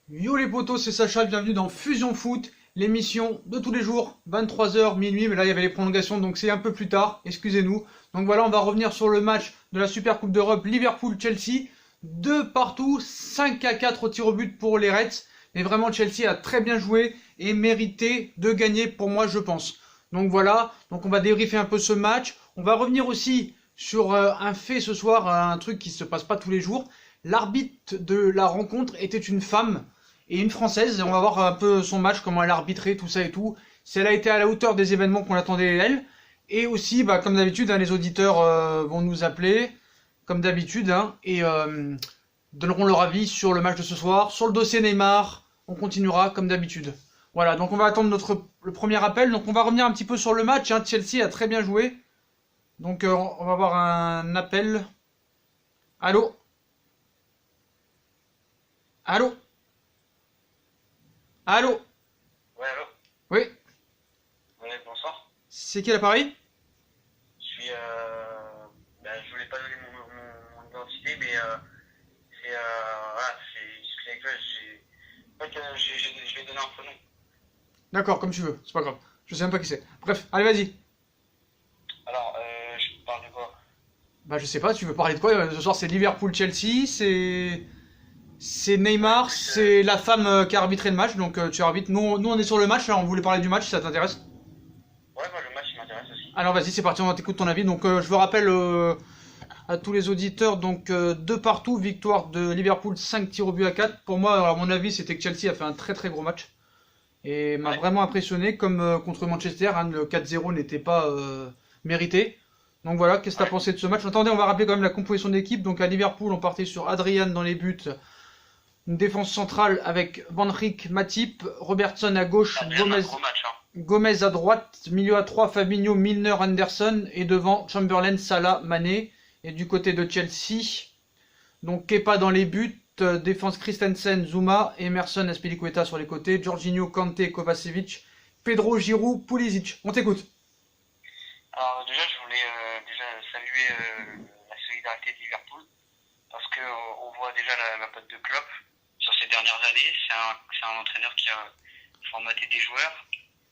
Yo les potos, c'est Sacha, bienvenue dans Fusion Foot, l'émission de tous les jours, 23h, minuit, mais là il y avait les prolongations donc c'est un peu plus tard, excusez-nous. Donc voilà, on va revenir sur le match de la Super Coupe d'Europe Liverpool-Chelsea, 2 partout, 5-4 au tir au but pour les Reds, mais vraiment Chelsea a très bien joué et mérité de gagner pour moi je pense. Donc voilà, donc on va débriefer un peu ce match, on va revenir aussi sur un fait ce soir, un truc qui se passe pas tous les jours. L'arbitre de la rencontre était une femme et une française. Et on va voir un peu son match, comment elle a arbitré, tout ça et tout. Si elle a été à la hauteur des événements qu'on attendait d'elle. Et aussi, bah, comme d'habitude, hein, les auditeurs vont nous appeler, comme d'habitude, hein, et donneront leur avis sur le match de ce soir, sur le dossier Neymar. On continuera comme d'habitude. Voilà, donc on va attendre le premier appel. Donc on va revenir un petit peu sur le match. Hein. Chelsea a très bien joué. Donc on va avoir un appel. Allô? Allô? Allô? Ouais, allô? Oui? Ouais, bonsoir. C'est qui l'appareil? Je suis. Je voulais pas donner mon identité, mais c'est. Voilà, j'ai discuté avec toi. En fait, je vais donner un prénom. D'accord, comme tu veux, c'est pas grave. Je sais même pas qui c'est. Bref, allez, vas-y. Alors, je parle de quoi? Bah, je sais pas, tu veux parler de quoi? Ce soir, c'est Liverpool-Chelsea, c'est Neymar, Écoute, c'est la femme qui a arbitré le match, donc tu arbitres. Nous, on est sur le match, là, on voulait parler du match, si ça t'intéresse. ouais, moi, le match, il m'intéresse aussi. Alors, vas-y, c'est parti, on t'écoute ton avis. Donc, je vous rappelle à tous les auditeurs, donc 2 partout, victoire de Liverpool, 5 tirs au but à 4. Pour moi, alors, à mon avis, c'était que Chelsea a fait un très très gros match. Et m'a Ouais. vraiment impressionné, comme contre Manchester, hein, le 4-0 n'était pas mérité. Donc voilà, qu'est-ce que tu as Ouais. pensé de ce match? Attendez, on va rappeler quand même la composition d'équipe. Donc à Liverpool, on partait sur Adrian dans les buts, une défense centrale avec Van Dijk, Matip, Robertson à gauche, T'as bien un gros match, hein. Gomez à droite, milieu à 3, Fabinho, Milner, Anderson, et devant Chamberlain, Salah, Mané. Et du côté de Chelsea, donc Kepa dans les buts, défense Christensen, Zuma, Emerson, Azpilicueta sur les côtés, Jorginho, Kanté, Kovacevic, Pedro, Giroud, Pulisic. On t'écoute. Alors, déjà, je voulais déjà saluer la solidarité de Liverpool, parce que on voit déjà la patte de Klopp sur ces dernières années. C'est un entraîneur qui a formaté des joueurs.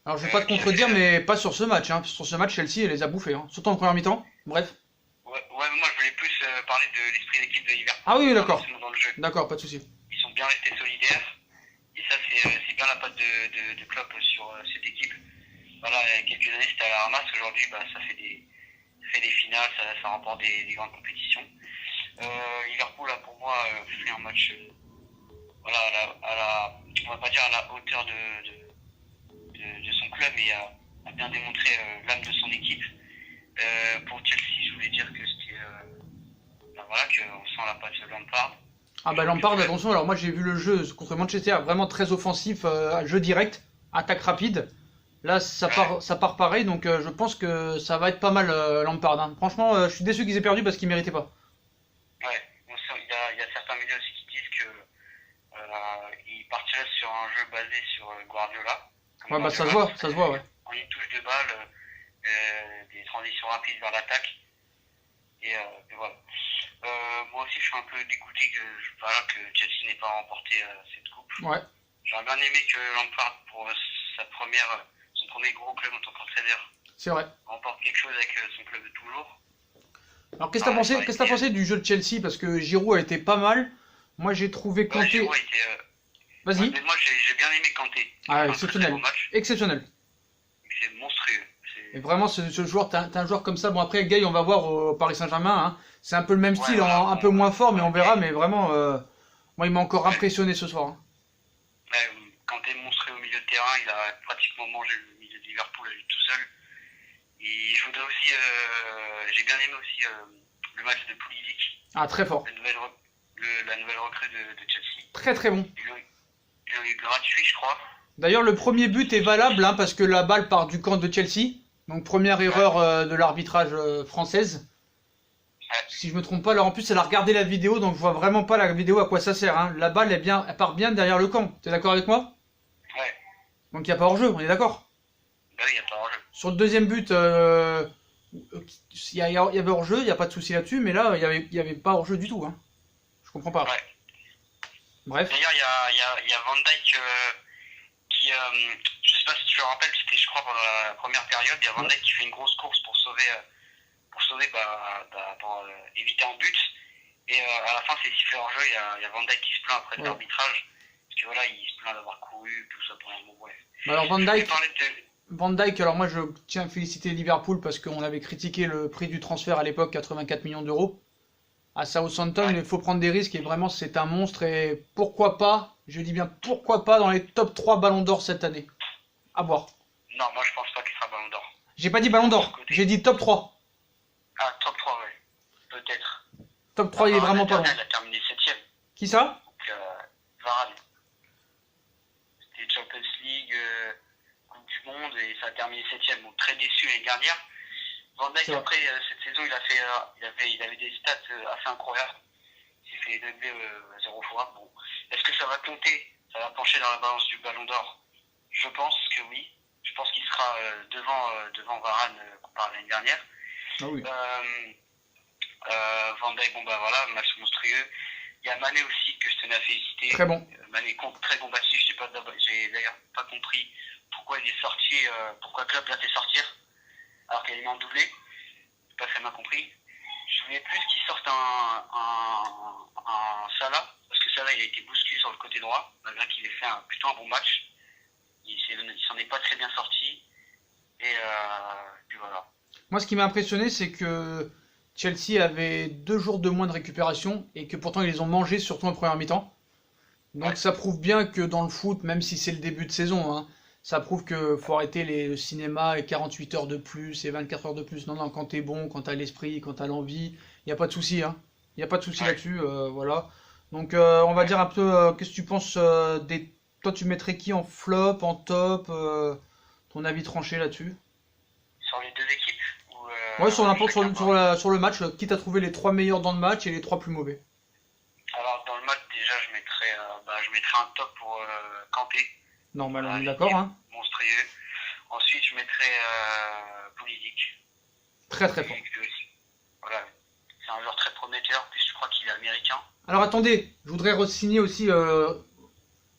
Alors je vais pas te Qui a contredire, fait, mais pas sur ce match. Hein. Sur ce match, Chelsea, elle les a bouffés. Hein. Surtout en première mi-temps. Bref. ouais, mais moi je voulais plus parler de l'esprit d'équipe de Ah Liverpool, oui, pas d'accord. forcément dans le jeu. D'accord, pas de souci. Ils sont bien restés solidaires, et ça c'est bien la patte de Klopp sur cette équipe. Voilà, il y a quelques années c'était à la ramasse, aujourd'hui ça fait des finales, ça remporte des grandes compétitions. Liverpool a pour moi fait un match voilà, on va pas dire à la hauteur de son club, mais a bien démontré l'âme de son équipe. Pour Chelsea, je voulais dire que c'était voilà, qu'on sent la patte de Lampard. Ah bah Lampard, attention. Alors moi j'ai vu le jeu contre Manchester, vraiment très offensif, jeu direct, attaque rapide. Là ça part pareil, donc je pense que ça va être pas mal Lampard. Hein. Franchement, je suis déçu qu'ils aient perdu parce qu'ils méritaient pas. Ouais, il y a certains médias aussi qui disent que il partirait sur un jeu basé sur Guardiola. Ouais, bah ça Guardiola, se voit, ouais. en une touche de balle, des transitions rapides vers l'attaque. Et voilà. Moi aussi, je suis un peu dégoûté que Chelsea n'ait pas remporté cette coupe. Ouais. J'aurais bien aimé que Lampard, pour son premier gros club en tant qu'entraîneur, C'est vrai. remporte quelque chose avec son club de toujours. Alors qu'est-ce que t'as pensé du jeu de Chelsea? Parce que Giroud a été pas mal. Moi j'ai trouvé Ouais, Kanté. Giroud était, Vas-y. mais moi, j'ai bien aimé Kanté. Il Ah, a fait un très exceptionnel. beau match. Exceptionnel. C'est monstrueux. Et vraiment, ce joueur, t'as un joueur comme ça. Bon, après, Gay, on va voir au Paris Saint-Germain. Hein. C'est un peu le même style, Voilà, un peu moins fort, mais on verra. Mais vraiment, moi, il m'a encore ouais. impressionné ce soir. Hein. Ouais, Kanté monstrueux au milieu de terrain, il a pratiquement mangé le milieu de Liverpool à lui tout seul. Et je voudrais aussi, j'ai bien aimé aussi le match de Pulisic, Ah, très fort. la nouvelle recrue de Chelsea. Très, très bon. Il a eu gratuit, je crois. D'ailleurs, le premier but est valable hein, parce que la balle part du camp de Chelsea. Donc, première erreur de l'arbitrage française. Ouais. Si je me trompe pas, alors en plus, elle a regardé la vidéo, donc je vois vraiment pas la vidéo à quoi ça sert. Hein. La balle, elle part bien derrière le camp. T'es d'accord avec moi? Ouais. Donc, il n'y a pas hors-jeu, on est d'accord? Bah oui, il n'y a pas hors-jeu. Sur le deuxième but, il y avait hors-jeu, il n'y a pas de souci là-dessus, mais là, il y avait pas hors-jeu du tout. Hein. Je comprends pas. Ouais. Bref. D'ailleurs, il y a Van Dijk qui, je sais pas si tu le rappelles, c'était je crois pendant la première période, il y a Van Dijk qui fait une grosse course pour sauver pour éviter un but. Et à la fin, c'est sifflé hors jeu, il y a Van Dijk qui se plaint après de l'arbitrage. Parce que voilà, il se plaint d'avoir couru, tout ça pour un bon bref. Alors Van Dijk, alors moi je tiens à féliciter Liverpool parce qu'on avait critiqué le prix du transfert à l'époque, 84 millions d'euros. À Southampton, il faut prendre des risques et vraiment c'est un monstre et pourquoi pas, je dis bien pourquoi pas dans les top 3 ballons d'or cette année. À voir. Non, moi je pense pas qu'il sera ballon d'or. J'ai pas dit ballon d'or, j'ai dit top 3. Ah, top 3, ouais. Peut-être. Top 3, il est vraiment pas loin. Il a terminé 7ème. Qui ça? Donc, Varane. C'était Champions League, Coupe du Monde et ça a terminé 7ème. Donc très déçu l'année dernière. Van Dijk, après cette saison, il avait des stats assez incroyables. Il s'est fait doubler 0 fois. Bon. Est-ce que ça va compter? Ça va pencher dans la balance du ballon d'or? Je pense que oui. Je pense qu'il sera devant Varane comparé à l'année dernière. Ah oui. Van Dijk, bon bah voilà, match monstrueux. Il y a Mané aussi que je tenais à féliciter. Très bon. Mané très combatif. J'ai d'ailleurs pas compris pourquoi il est sorti, pourquoi Klopp l'a fait sortir alors qu'il est en doublé. J'ai pas vraiment compris. Je voulais plus qu'il sorte un Salah parce que Salah il a été bousculé sur le côté droit malgré qu'il ait fait plutôt un bon match. Il s'en est pas très bien sorti et puis voilà. Moi ce qui m'a impressionné c'est que Chelsea avait 2 jours de moins de récupération et que pourtant ils les ont mangés surtout en première mi-temps. Donc ça prouve bien que dans le foot, même si c'est le début de saison, hein, ça prouve que faut arrêter le cinéma et 48 heures de plus et 24 heures de plus. Non, quand t'es bon, quand t'as l'esprit, quand t'as l'envie, il n'y a pas de souci. Hein. Il n'y a pas de souci là-dessus. Voilà. Donc on va dire un peu, qu'est-ce que tu penses des... Toi tu mettrais qui en flop, en top ton avis tranché là-dessus? Sur les deux équipes Ouais, sur n'importe sur le match, quitte à trouver les 3 meilleurs dans le match et les 3 plus mauvais. Alors dans le match déjà je mettrais un top pour Kanté. Normal, on est d'accord, hein. Monstrueux. Ensuite je mettrais Pulisic. Très très fort. Voilà. C'est un joueur très prometteur, puis je crois qu'il est américain. Alors attendez, je voudrais re-signer aussi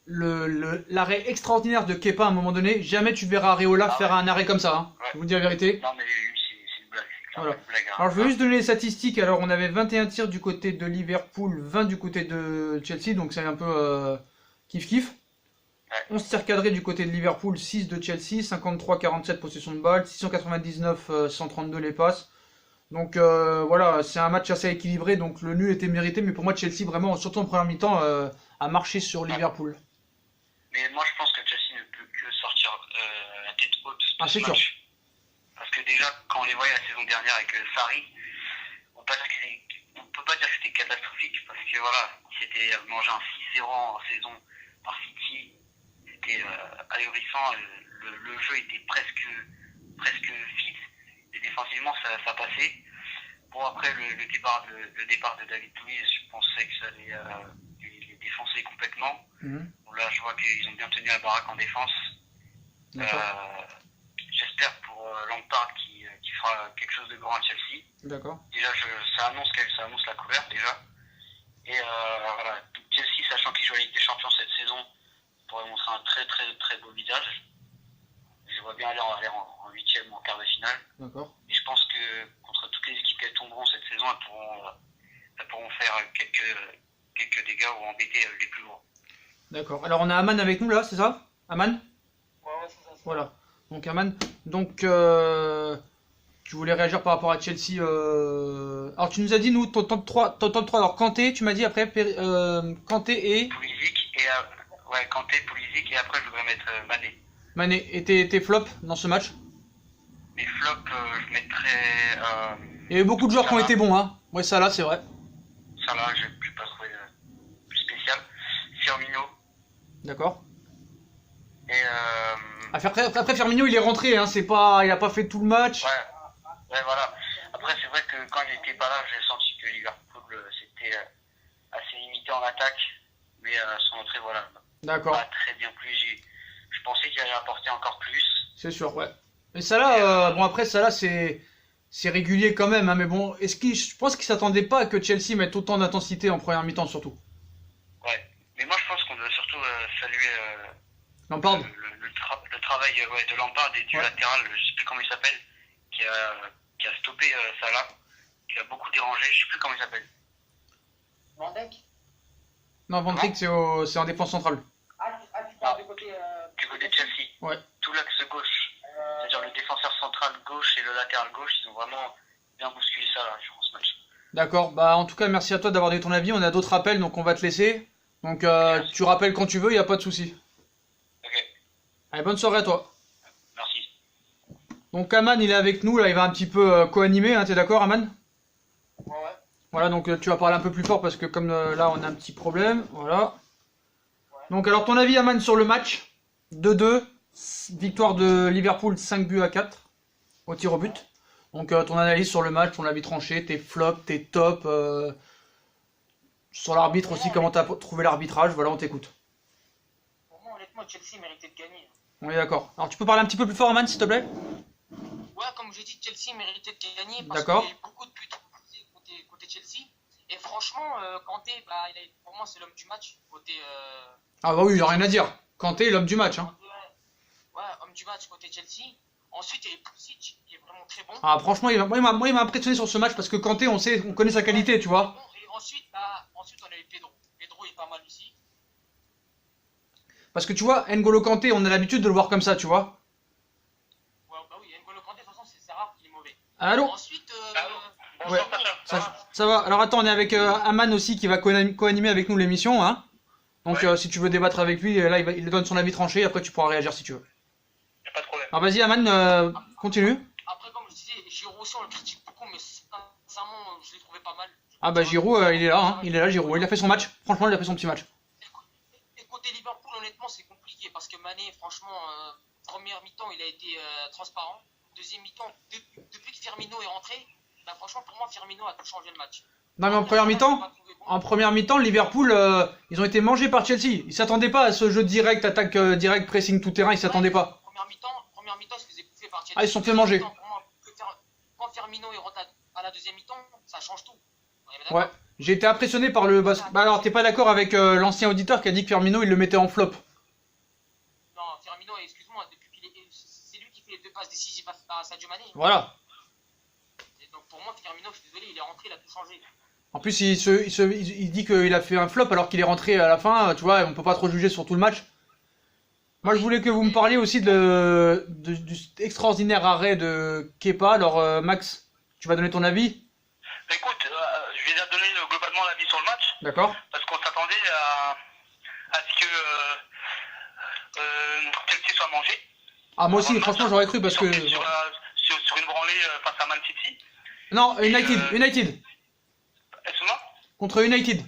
l'arrêt extraordinaire de Kepa à un moment donné. Jamais tu verras Areola faire un arrêt comme ça, hein. Je vous dis la vérité. Non mais lui c'est une blague. Voilà. Une blague, hein. Alors je veux juste donner les statistiques. Alors on avait 21 tirs du côté de Liverpool, 20 du côté de Chelsea, donc c'est un peu kiff-kiff. 11 tirs cadrés du côté de Liverpool, 6 de Chelsea, 53-47 possession de balle, 699, 132 les passes. Donc voilà, c'est un match assez équilibré, donc le nul était mérité, mais pour moi Chelsea vraiment, surtout en première mi-temps, a marché sur Liverpool. Mais moi je pense que Chelsea ne peut que sortir la tête haute de ce match. Sûr. Parce que déjà quand on les voyait la saison dernière avec Sarri, on peut pas dire que c'était catastrophique, parce que voilà, c'était manger un 6-0 en saison par City. C'était ahurissant, le jeu était presque vide et défensivement ça passait. Bon après le départ de David Luiz, je pensais que ça allait les défoncer complètement. Bon, là je vois qu'ils ont bien tenu la baraque en défense. J'espère pour Lampard qui fera quelque chose de grand à Chelsea. D'accord. Déjà ça annonce la couverte déjà. Et voilà, Chelsea sachant qu'ils jouent à la Ligue des Champions cette saison pourrait montrer un très très très beau visage. Je vois bien aller en 8e ou en quart de finale. D'accord. Et je pense que contre toutes les équipes qui tomberont cette saison, elles pourront faire quelques dégâts ou embêter les plus gros. D'accord. Alors on a Aman avec nous là, c'est ça? Aman? Ouais, c'est ça. Voilà. Donc Aman, donc tu voulais réagir par rapport à Chelsea. Alors tu nous as dit nous ton top 3, alors Kanté, tu m'as dit après Kanté et Pulisic et Kanté, Pulisic et après je voudrais mettre Mané. Mané, et tes flops dans ce match? Mes flops, je mettrais. Il y a eu beaucoup de joueurs qui ont été bons, hein. Ouais, ça là, c'est vrai. Ça là, je n'ai pas trouvé plus spécial. Firmino. D'accord. Et après Firmino, il est rentré, hein. Il a pas fait tout le match. Ouais, voilà. Après, c'est vrai que quand il n'était pas là, j'ai senti que Liverpool c'était assez limité en attaque, mais son entrée, voilà. D'accord. Pas très bien plus. Je pensais qu'il allait apporter encore plus. C'est sûr, ouais. Mais ça là, bon après ça là c'est régulier quand même, hein, mais bon, je pense qu'ils s'attendaient pas à que Chelsea mette autant d'intensité en première mi-temps surtout. Ouais, mais moi je surtout saluer Lampard. le travail de Lampard et du latéral, je sais plus comment il s'appelle, qui a stoppé Salah, qui a beaucoup dérangé, je sais plus comment il s'appelle. Van Dijk. Non, Van Dijk c'est en défense centrale. Tu parles du côté... Du côté de Chelsea. Ouais. Tout l'axe gauche. C'est-à-dire le défenseur central gauche et le latéral gauche, ils ont vraiment bien bousculé ça là, durant ce match. D'accord, bah en tout cas merci à toi d'avoir donné ton avis, on a d'autres appels donc on va te laisser. Donc tu rappelles quand tu veux, il n'y a pas de souci. Ok, Allez, bonne soirée à toi. merci. Donc Aman il est avec nous, là il va un petit peu co-animer, hein, t'es d'accord Aman? Ouais. Voilà, donc tu vas parler un peu plus fort parce que comme là on a un petit problème, voilà. Donc alors ton avis Aman sur le match, 2-2, victoire de Liverpool 5-4 au tir au but. Donc ton analyse sur le match, ton avis tranché, tes flops, tes tops, sur l'arbitre aussi, comment t'as trouvé l'arbitrage, voilà on t'écoute. Pour moi, honnêtement, Chelsea méritait de gagner. On est d'accord. Alors tu peux parler un petit peu plus fort Aman s'il te plaît? Ouais, comme j'ai dit, Chelsea méritait de gagner parce qu'il y D'accord. a eu beaucoup de buts côté Chelsea. Et franchement, Kanté, pour moi, c'est l'homme du match. Ah bah oui, il n'y a rien à dire. Kanté est l'homme du match. Hein. Ouais, homme du match côté Chelsea. Ensuite, il y a Pulisic, qui est vraiment très bon. Ah franchement, il m'a impressionné sur ce match parce que Kanté, on connaît sa qualité, tu vois. Et ensuite, on a eu Pedro. Pedro est pas mal aussi. Parce que tu vois, N'Golo Kanté, on a l'habitude de le voir comme ça, tu vois. Ouais, bah oui, N'Golo Kanté, de toute façon, c'est rare qu'il est mauvais. Allô? Ensuite, Ouais. Bonsoir Sacha. Ça va. Alors attends, on est avec Aman aussi qui va co-animer avec nous l'émission, hein. Donc si tu veux débattre avec lui, là il donne son avis tranché, après tu pourras réagir si tu veux. Y a pas de problème. Alors vas-y Aman, continue. après, comme je disais, Giroud aussi, on le critique beaucoup, mais sincèrement, je l'ai trouvé pas mal. Ah bah Giroud, il est là, hein. Il est là Giroud, il a fait son match. Franchement, il a fait son petit match. Et côté Liverpool, honnêtement, c'est compliqué parce que Mané, franchement, première mi-temps, il a été transparent. Deuxième mi-temps, depuis que Firmino est rentré, bah, franchement, pour moi, Firmino a tout changé le match. Non mais en première mi-temps, Liverpool, ils ont été mangés par Chelsea. Ils s'attendaient pas à ce jeu direct, attaque direct, pressing tout terrain, ils s'attendaient pas. Première mi-temps, ils se faisaient bouffer par Chelsea. Ah, ils se sont fait manger. Pour moi, quand Firmino est rentré à la deuxième mi-temps, ça change tout. On est d'accord? Ouais. J'ai été impressionné par le... Bah alors, t'es pas d'accord avec l'ancien auditeur qui a dit que Firmino, il le mettait en flop? Non, Firmino, excuse-moi, c'est lui qui fait les deux passes décisives à Sadio Mané. Voilà. Et donc pour moi, Firmino, je suis désolé, il est rentré, il a tout changé. En plus, il dit qu'il a fait un flop alors qu'il est rentré à la fin, tu vois, on peut pas trop juger sur tout le match. Moi, je voulais que vous me parliez aussi du extraordinaire arrêt de Kepa. Alors, Max, tu vas donner ton avis? Écoute, je vais déjà donner globalement l'avis sur le match, D'accord. parce qu'on s'attendait à ce que Chelsea soit mangé. Ah, moi aussi, franchement, j'aurais cru parce que... Sur une branlée face à Man City. Non, United. Excuse-moi Contre United.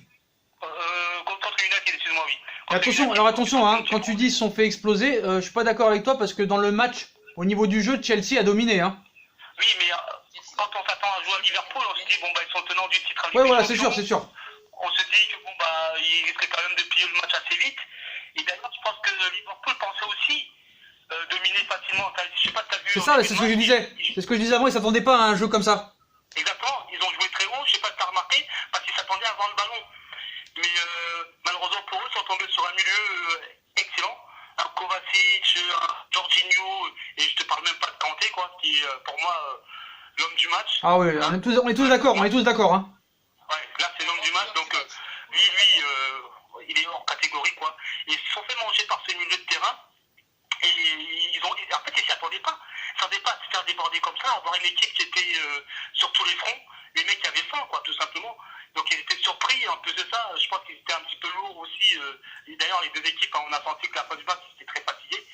Contre United, excuse-moi, oui. Et attention, alors attention, hein, quand tu dis ils se sont fait exploser, je suis pas d'accord avec toi parce que dans le match, au niveau du jeu, Chelsea a dominé. Hein. Oui, mais quand on s'attend à jouer à Liverpool, on se dit, bon, bah, ils sont tenants du titre. Ouais, voilà, c'est sûr. On se dit que, bon, bah, ils risquaient quand même de plier le match assez vite. Et d'ailleurs, je pense que Liverpool pensait aussi dominer facilement. Je sais pas si t'as vu. C'est ça, c'est ce que je disais. C'est ce que je disais avant, ils s'attendaient pas à un jeu comme ça. Exactement, ils ont joué très haut, je sais pas si t'as remarqué, parce qu'ils s'attendaient à avoir le ballon. Mais malheureusement pour eux, ils sont tombés sur un milieu excellent. Un Kovacic, un Jorginho, et je te parle même pas de Kanté, quoi, qui est pour moi l'homme du match. Ah oui, on est tous d'accord, hein. Ouais, là c'est l'homme du match, donc lui, il est hors catégorie, quoi. Ils se sont fait manger par ce milieu de terrain, et en fait, ils s'y attendaient pas. Ils s'attendaient pas à se faire déborder comme ça, avoir une équipe qui était sur tous les fronts, les mecs qui avaient faim, quoi, tout simplement. Donc ils étaient surpris, en plus de ça, je pense qu'ils étaient un petit peu lourds aussi. Et d'ailleurs, les deux équipes, on a senti que la fin du match, c'était très fatigué.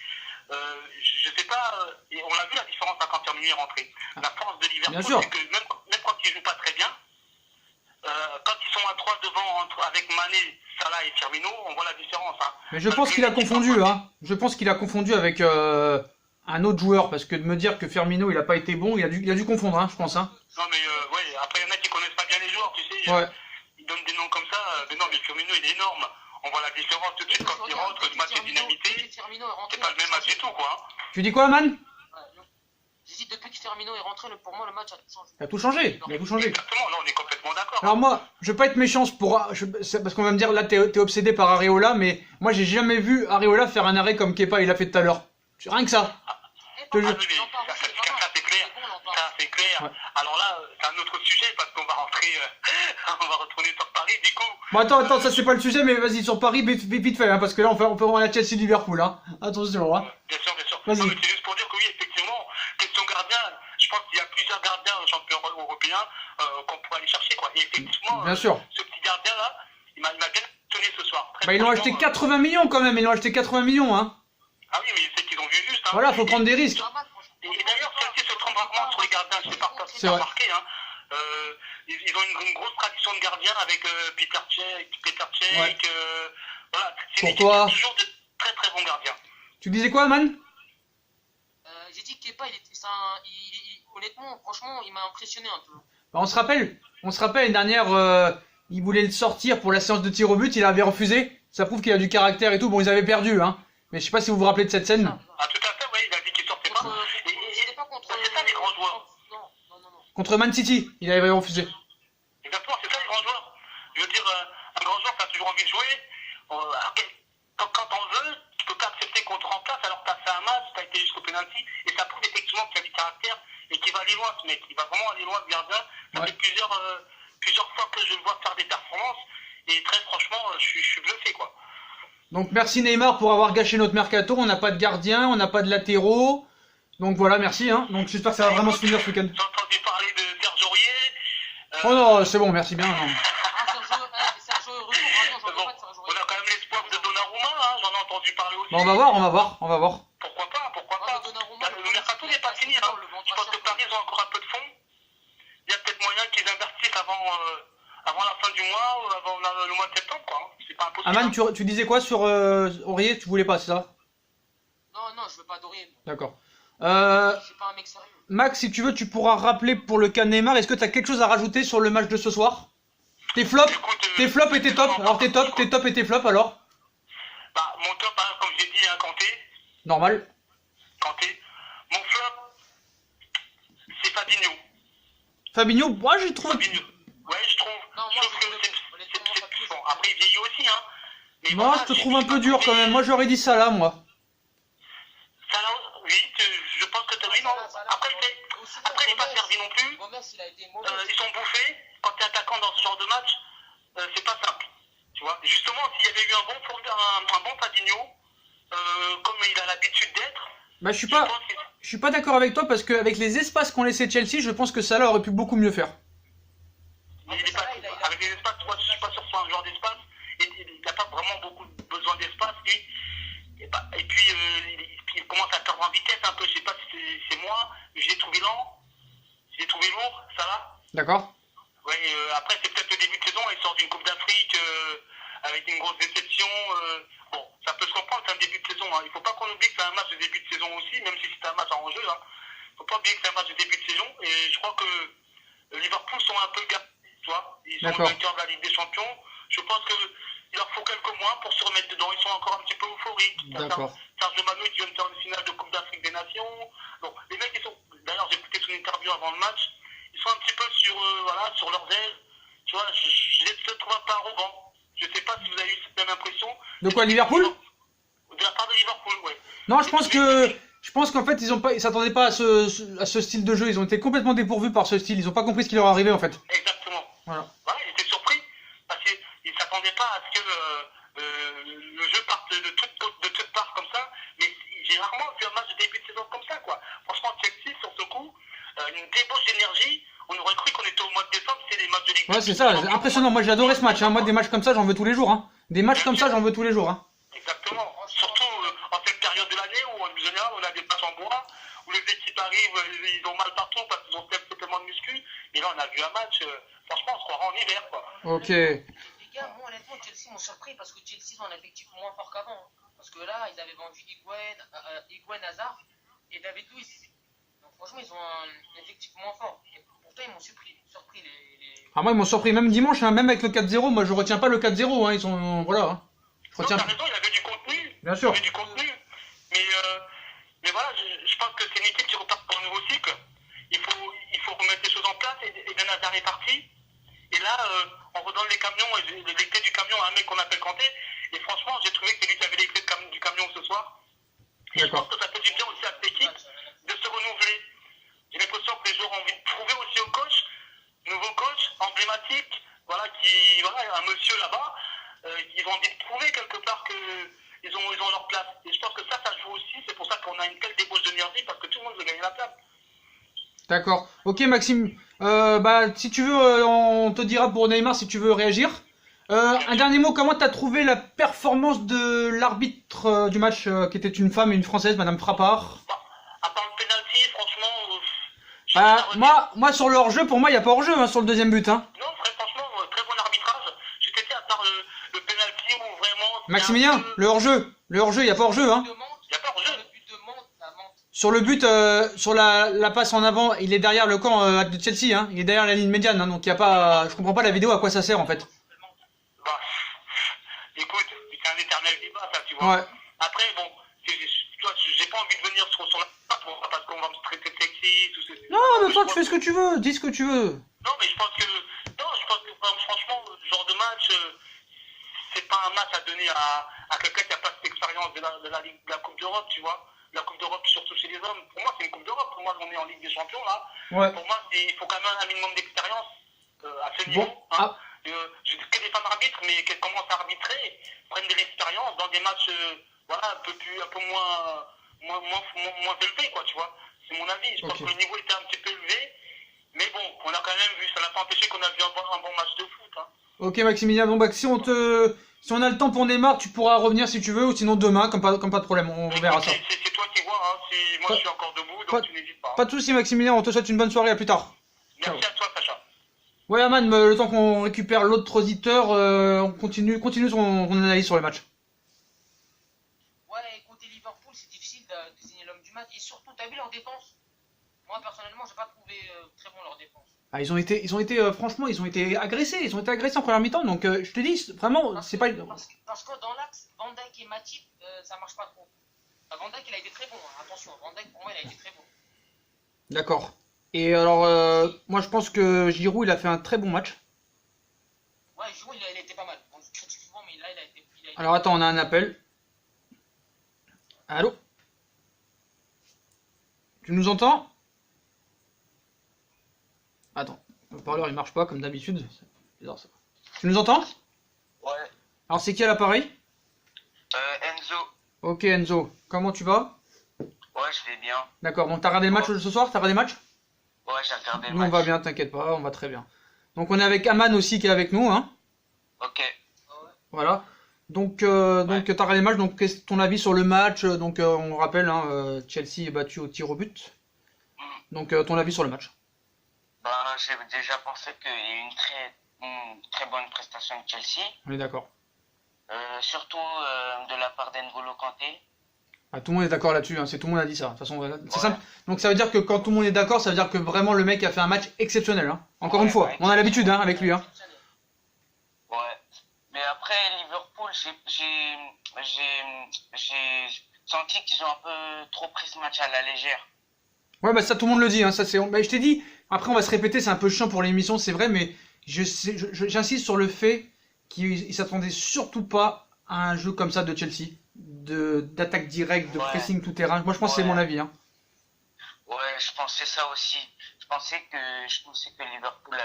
Je sais pas, et on a vu la différence quand Firmino est rentré. La force de Liverpool, c'est que même quand ils jouent pas très bien, quand ils sont à 3 devant avec Mané, Salah et Firmino, on voit la différence. Hein. Mais je pense qu'il a confondu, hein. Je pense qu'il a confondu avec un autre joueur, parce que de me dire que Firmino il a pas été bon, il a dû confondre, hein, je pense. Hein. Non mais ouais, après il y en a qui connaissent pas bien les joueurs, tu sais, ouais. Ils donnent des noms comme ça, mais non mais Firmino il est énorme. On voit la différence tout de suite quand il rentre, le match est dynamité, c'est pas le même match du tout quoi. Tu dis quoi, man? J'ai dit depuis que Firmino est rentré, pour moi, le match a tout changé. Il a tout changé, il a tout changé. Exactement, là on est complètement d'accord. Alors moi, je vais pas être méchant parce qu'on va me dire, là t'es obsédé par Areola, mais moi j'ai jamais vu Areola faire un arrêt comme Kepa il a fait tout à l'heure. Rien que ça. Eh, Je- Ah oui, ça c'est clair. Ça c'est clair. Ouais. Alors là, c'est un autre sujet parce qu'on va rentrer, on va retourner sur Paris du coup. Bon attends, ça c'est pas le sujet, mais vas-y sur Paris, vite fait, hein, parce que là on peut voir la Chelsea-Liverpool, hein. Attention, hein. Bien sûr, bien sûr. Vas-y. Non, mais c'est juste pour dire que oui, effectivement, question gardien, je pense qu'il y a plusieurs gardiens champions européens qu'on pourrait aller chercher, quoi. Et effectivement, Bien sûr. ce petit gardien-là, il m'a bien étonné ce soir. Très Bah ils l'ont acheté franchement, 80 millions quand même, ils l'ont acheté 80 millions, hein. Ah oui, mais c'est qu'ils ont vu juste. Hein. Voilà, faut prendre des risques. Et d'ailleurs, Chelsea se trompe rarement sur les gardiens, je sais pas si C'est tu as vrai. remarqué, hein. Ils ont une grosse tradition de gardiens avec Peter Cech, Ouais. voilà. C'est Pour une équipe toi. qui a toujours de très très bons gardiens. Tu disais quoi, man? J'ai dit que Kepa, honnêtement, franchement, il m'a impressionné un peu. Bah, on se rappelle l'année dernière, il voulait le sortir pour la séance de tir au but, il avait refusé. Ça prouve qu'il a du caractère et tout. Bon, ils avaient perdu, hein. Mais je sais pas si vous vous rappelez de cette scène. Ah, tout à fait, oui, il a dit qu'il sortait pas. C'était pas contre. C'est ça les grands joueurs. Non. Contre Man City, il avait refusé. Exactement, c'est ça les grands joueurs. Je veux dire, un grand joueur, t'as toujours envie de jouer. Quand on veut, tu peux pas accepter qu'on te remplace alors que t'as fait un match, t'as été jusqu'au penalty, et ça prouve effectivement qu'il a du caractère et qu'il va aller loin, ce mec. Il va vraiment aller loin, ce gardien. Ça Ouais. fait plusieurs fois que je le vois faire des performances, et très franchement, je suis bluffé, quoi. Donc merci Neymar pour avoir gâché notre mercato. On n'a pas de gardien, on n'a pas de latéraux. Donc voilà, merci, hein. Donc j'espère que ça va vraiment se finir ce week-end. J'ai entendu parler de Serge Aurier. Oh non, c'est bon, merci bien. Non. Ah, Sergio est retour. Ah non, j'en veux Bon, pas de Sergio. on a quand même l'espoir de Donnarumma, hein, j'en ai entendu parler aussi. Bon, on va voir. Pourquoi pas. Ah, mais Donnarumma, Le mercato n'est pas fini, hein. Je pense que Paris ont encore un peu de fond. Il y a peut-être moyen qu'ils investissent avant la fin du mois ou avant le mois de septembre, quoi. Hein. C'est pas impossible. Aman, tu disais quoi sur Aurier? Tu voulais pas, c'est ça? Non, je veux pas adorer. D'accord. Je suis pas un mec sérieux. Max, si tu veux, tu pourras rappeler pour le cas Neymar. Est-ce que tu as quelque chose à rajouter sur le match de ce soir? Tes flops et tes tops. Alors tes tops et tes flops alors? Bah, mon top, hein, comme j'ai dit, hein, Kanté. Normal. Mon flop, c'est Fabinho. Fabinho, moi j'ai trouvé. Fabinho. Ouais, je trouve. Non, moi, Sauf que honnêtement, Fabinho, bon, après, il vieillit aussi, hein. Mais Moi, voilà, je te j'ai trouve un dit peu dur quand même. Moi, j'aurais dit ça là, moi. Salah, oui, je pense que t'as oui, non. Après, il n'est pas servi non plus. Gomez, il a été mauvais. Ils sont bouffés. Quand tu es attaquant dans ce genre de match, c'est pas simple. Tu vois. Justement, s'il y avait eu un bon Fabinho, comme il a l'habitude d'être, Bah, je pense que suis pas d'accord avec toi parce qu'avec les espaces qu'ont laissé Chelsea, je pense que Salah aurait pu beaucoup mieux faire. il est pas, avec les espaces, moi, je suis pas sûr que ce soit un joueur d'espace. Il n'a pas vraiment beaucoup besoin d'espace, lui. Et puis, il commence à perdre en vitesse un peu. Je sais pas si c'est moi, mais je l'ai trouvé lent. Je l'ai trouvé lourd, ça va. D'accord? Ouais, après, c'est peut-être le début de saison. Il sort d'une Coupe d'Afrique avec une grosse déception. Bon, ça peut se comprendre, c'est un début de saison. Hein. Il ne faut pas qu'on oublie que c'est un match de début de saison aussi, même si c'est un match en jeu. Il ne faut pas oublier que c'est un match de début de saison. Et je crois que Liverpool sont un peu gâtés. Tu vois, ils sont vainqueurs de la Ligue des Champions. Je pense qu'il leur faut quelques mois pour se remettre dedans. Ils sont encore un petit peu euphoriques. D'accord. Serge Manu qui vient de faire une finale de Coupe d'Afrique des Nations. Donc, les mecs, ils sont. D'ailleurs, j'ai écouté son interview avant le match. Ils sont un petit peu sur leurs ailes. Tu vois, je les trouve un peu arrogants. Je sais pas si vous avez eu cette même impression. De quoi, Liverpool? De la part de Liverpool, ouais. Non, je pense qu'en fait, ils s'attendaient pas à ce style de jeu. Ils ont été complètement dépourvus par ce style. Ils ont pas compris ce qui leur arrivait en fait. Exactement. Voilà. Voilà, ils étaient surpris parce qu'ils ne s'attendaient pas à ce que le jeu parte de toutes parts comme ça. Mais j'ai rarement vu un match de début de saison comme ça, quoi. Franchement, Chelsea, sur ce coup, une débauche d'énergie. On aurait cru qu'on était au mois de décembre, c'est les matchs de Ligue. Ouais, c'est ça. C'est impressionnant. Moi, j'ai adoré ce match. Hein. Moi, des matchs comme ça, j'en veux tous les jours. Hein. Des matchs comme ça, j'en veux tous les jours. Hein. Exactement. Surtout en cette période de l'année où en général on a des matchs en bois, où les équipes arrivent, ils ont mal partout parce qu'ils ont peut-être tellement de muscu. Mais là on a vu un match, franchement on se croirait en hiver, quoi. Ok. Les gars, moi honnêtement, Chelsea m'ont surpris parce que Chelsea ont un effectif moins fort qu'avant. Hein. Parce que là, ils avaient vendu Higuain, Hazard et David Luiz. Donc franchement, ils ont un effectif moins fort. Et pourtant, ils m'ont surpris les... Ah, moi, ils m'ont surpris. Même dimanche, hein, même avec le 4-0. Moi, je retiens pas le 4-0. Hein. Ils sont. Voilà. Hein. Je Non, retiens. t'as raison, il avait du contenu. Bien sûr. Il avait du contenu. Mais voilà, je pense que c'est une équipe qui repart pour un nouveau cycle. il faut remettre les choses en place et bien la dernière partie. Et là, on redonne les camions, les clés du camion à un mec qu'on appelle Kanté. Et franchement, j'ai trouvé que c'est lui qui avait les clés du camion ce soir. Et je pense que ça fait du bien aussi à cette équipe de se renouveler. J'ai l'impression que les joueurs ont envie de prouver aussi au coach, nouveau coach, emblématique, voilà, un monsieur là-bas, ils ont envie de prouver quelque part qu'ils ont leur place. Et je pense que ça joue aussi, c'est pour ça qu'on a une telle débauche d'énergie, parce que tout le monde veut gagner la place. D'accord. Ok Maxime, si tu veux, on te dira pour Neymar si tu veux réagir. Un dernier mot, comment t'as trouvé la performance de l'arbitre du match, qui était une femme et une française, Madame Frappard? À part le penalty, franchement... moi sur le hors-jeu, pour moi il n'y a pas hors-jeu hein, sur le deuxième but. Hein. Non, franchement, très bon arbitrage. Je t'ai dit à part le penalty où vraiment... Maximilien, le hors-jeu, il n'y a pas hors-jeu. Hein. Il n'y a pas hors-jeu. Sur le but, sur la passe en avant, il est derrière le camp de Chelsea, hein. Il est derrière la ligne médiane, hein, donc il y a pas, je comprends pas la vidéo à quoi ça sert en fait. Bah, écoute, c'est un éternel débat ça, tu vois. Ouais. Après, bon, j'ai pas envie de venir sur la patte parce qu'on va me traiter de sexiste ou c'est... Non, mais toi tu fais ce que tu veux, dis ce que tu veux. Non, mais je pense que franchement, ce genre de match, c'est pas un match à donner à quelqu'un qui a pas cette expérience de la Coupe d'Europe, tu vois. La Coupe d'Europe, surtout chez les hommes. Pour moi, c'est une Coupe d'Europe. Pour moi, on est en Ligue des Champions, là. Ouais. Pour moi, il faut quand même un minimum d'expérience à ce niveau. Bon. Hein. Je dis que des femmes arbitres, mais qu'elles commencent à arbitrer, prennent de l'expérience dans des matchs un peu moins élevés, quoi, tu vois. C'est mon avis. Je pense que le niveau était un petit peu élevé. Mais bon, on a quand même vu, ça n'a pas empêché qu'on a vu un bon match de foot. Hein. Ok Maximilien, bon si on a le temps pour Neymar, tu pourras revenir si tu veux, ou sinon demain, comme pas de problème, on verra ça. C'est toi qui vois, hein. Moi je suis encore debout, donc tu n'hésites pas. Pas de soucis Maximilien, on te souhaite une bonne soirée, à plus tard. Merci à toi Sacha. Ouais Aman, le temps qu'on récupère l'autre auditeur, on continue son analyse sur le match. Ouais, côté Liverpool, c'est difficile de désigner l'homme du match, et surtout, t'as vu leur défense? Moi personnellement, j'ai pas trouvé très bon leur défense. Ah, franchement, ils ont été agressés en première mi-temps, donc je te dis, vraiment, c'est pas... Parce que dans l'axe, Van Dijk et Matip, ça marche pas trop. Van Dijk, il a été très bon, hein. Attention, Van Dijk, pour moi, il a été très bon. D'accord. Et alors, moi je pense que Giroud, il a fait un très bon match. Ouais, Giroud, il a été pas mal. On se critique souvent, mais là, il a été... Alors attends, on a un appel. Allô? Tu nous entends? Attends, le parleur il marche pas comme d'habitude. C'est bizarre ça. Tu nous entends? Ouais. Alors c'est qui à l'appareil? Enzo. Ok Enzo, comment tu vas? Ouais, je vais bien. D'accord, donc t'as regardé le match ce soir? T'as regardé le match? Ouais, j'ai regardé le Nous match. on va bien, t'inquiète pas, on va très bien. Donc on est avec Aman aussi qui est avec nous, hein. Ok. Voilà. Donc t'as regardé le match, donc qu'est-ce que ton avis sur le match? Donc on rappelle, hein, Chelsea est battu au tir au but. Donc ton avis sur le match? J'ai déjà pensé qu'il y a eu une très bonne prestation de Chelsea. On est d'accord. Surtout de la part d'N'Golo Kanté. Ah, tout le monde est d'accord là-dessus, hein, tout le monde a dit ça. De toute façon, c'est simple. Donc ça veut dire que quand tout le monde est d'accord, ça veut dire que vraiment le mec a fait un match exceptionnel. Hein. Encore une fois, on a l'habitude hein, avec lui. Hein. Ouais. Mais après, Liverpool, j'ai senti qu'ils ont un peu trop pris ce match à la légère. Ouais, bah ça tout le monde le dit. Hein, ça, je t'ai dit, après on va se répéter, c'est un peu chiant pour l'émission, c'est vrai, mais j'insiste sur le fait qu'ils s'attendaient surtout pas à un jeu comme ça de Chelsea. D'attaque directe, de pressing tout terrain. Moi je pense que c'est mon avis. Hein. Ouais, je pensais ça aussi. Je pensais que Liverpool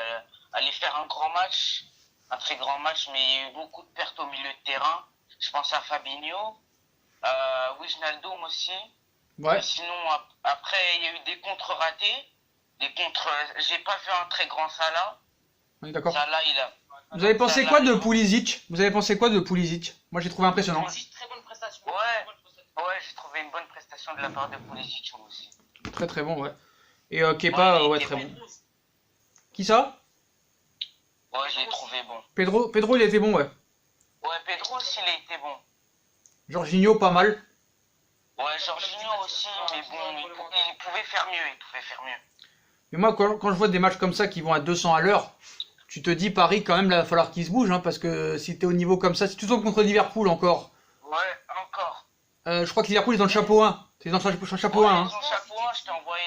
allait faire un grand match, un très grand match, mais il y a eu beaucoup de pertes au milieu de terrain. Je pense à Fabinho, à Wijnaldum aussi. Ouais. Mais sinon, après, il y a eu des contres ratés. J'ai pas vu un très grand Salah. On est d'accord. Salah, Vous avez pensé quoi de Pulisic? Moi j'ai trouvé impressionnant. Très bonne prestation. Ouais, j'ai trouvé une bonne prestation de la part de Pulisic aussi. Très très bon, ouais. Et Kepa, ouais, très bon. Qui ça? Ouais, j'ai trouvé bon. Pedro il a été bon, ouais. Ouais, Pedro aussi, il a été bon. Jorginho, pas mal. Ouais, Jorginho aussi, mais bon, il pouvait faire mieux, Mais moi, quand je vois des matchs comme ça qui vont à 200 à l'heure, tu te dis Paris quand même, là, il va falloir qu'ils se bougent, hein, parce que si t'es au niveau comme ça, si tu tombes contre Liverpool encore. Ouais, encore. Je crois que Liverpool est dans le chapeau 1. C'est dans le chapeau 1. Hein. Dans le chapeau 1, je t'ai envoyé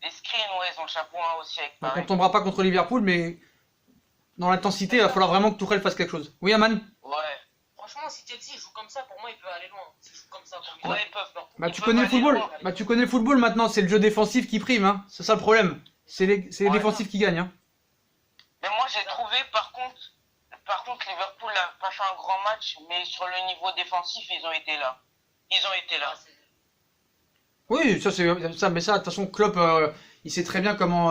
les screens Catherine, ouais, ils ont le chapeau hein, aussi avec Donc on Paris. tombera pas contre Liverpool, mais dans l'intensité, il va falloir vraiment que Tourelle fasse quelque chose. Oui, Aman? Ouais. Franchement, si Chelsea joue comme ça, pour moi, il peut aller loin. S'il joue comme ça, comme Ouais, ils peuvent. Bah Ils tu peuvent connais le aller football. loin. Bah tu connais le football maintenant, c'est le jeu défensif qui prime, hein. C'est ça le problème. C'est les Ouais. défensifs qui gagnent, hein. Mais moi, j'ai trouvé, par contre, Liverpool n'a pas fait un grand match, mais sur le niveau défensif, ils ont été là. Ils ont été là. Oui, ça c'est ça, mais ça, de toute façon, Klopp, il sait très bien comment,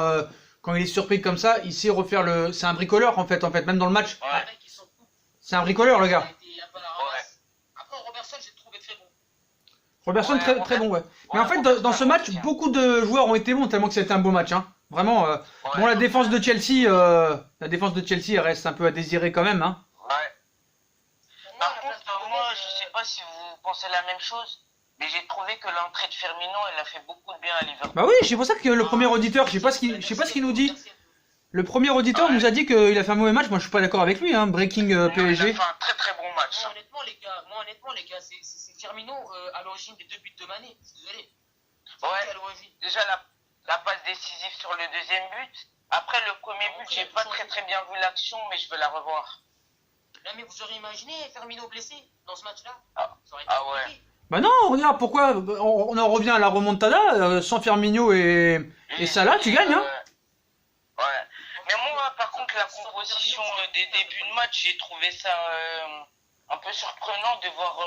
quand il est surpris comme ça, il sait refaire le. C'est un bricoleur en fait, même dans le match. Ouais. Les mecs, ils sont fous. C'est un bricoleur le Il gars. a été un peu à la ramasse. Après, Robertson, j'ai trouvé très bon. Robertson Ouais, très, en très fait- bon, ouais. Mais Ouais, en fait, Robertson, dans ce match, bien. beaucoup de joueurs ont été bons tellement que c'était un beau match, hein. Vraiment. Ouais. Bon, la défense de Chelsea, elle reste un peu à désirer quand même, hein. Ouais. Pour moi, Par à la place de contre, moi, Gomez, je sais pas si vous pensez la même chose, mais j'ai trouvé que l'entrée de Firmino, elle a fait beaucoup de bien à Liverpool. Bah oui, c'est pour ça que le premier auditeur, je sais pas ce qu'il nous dit. Le premier auditeur Ouais. nous a dit qu'il a fait un mauvais match. Moi, je suis pas d'accord avec lui, hein. Breaking Il a PSG. fait un très très bon match. Moi, honnêtement, les gars, c'est Firmino à l'origine des 2 buts de Mané. Je suis désolé. C'est Ouais. lui à l'origine. Déjà la passe décisive sur le deuxième but. Après le premier but, j'ai pas très bien vu l'action, mais je veux la revoir. Là, mais vous auriez imaginé Firmino blessé dans ce match-là? Ah. Ça aurait été Ah ouais. compliqué. Bah non, regarde, pourquoi on en revient à la remontada, sans Firmino et Salah, tu gagnes, hein. Ouais. Mais moi, par contre, la composition des débuts de match, j'ai trouvé ça un peu surprenant de voir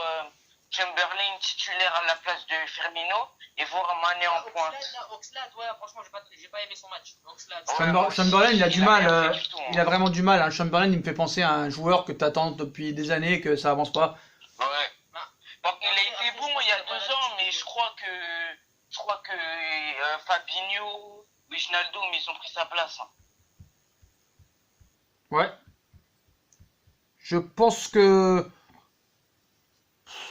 Chamberlain titulaire à la place de Firmino et voir Mané en pointe. Oxlade, ouais, franchement, j'ai pas aimé son match. Oxlade, Ouais, moi aussi, Chamberlain, il a du il a mal, rien fait du tout, hein. il a vraiment du mal, hein. Chamberlain, il me fait penser à un joueur que t'attends depuis des années et que ça avance pas. Ouais. Donc, il a été bon il y a 2 ans, mais je crois que Fabinho, Wijnaldum, ils ont pris sa place. Hein. Ouais. Je pense que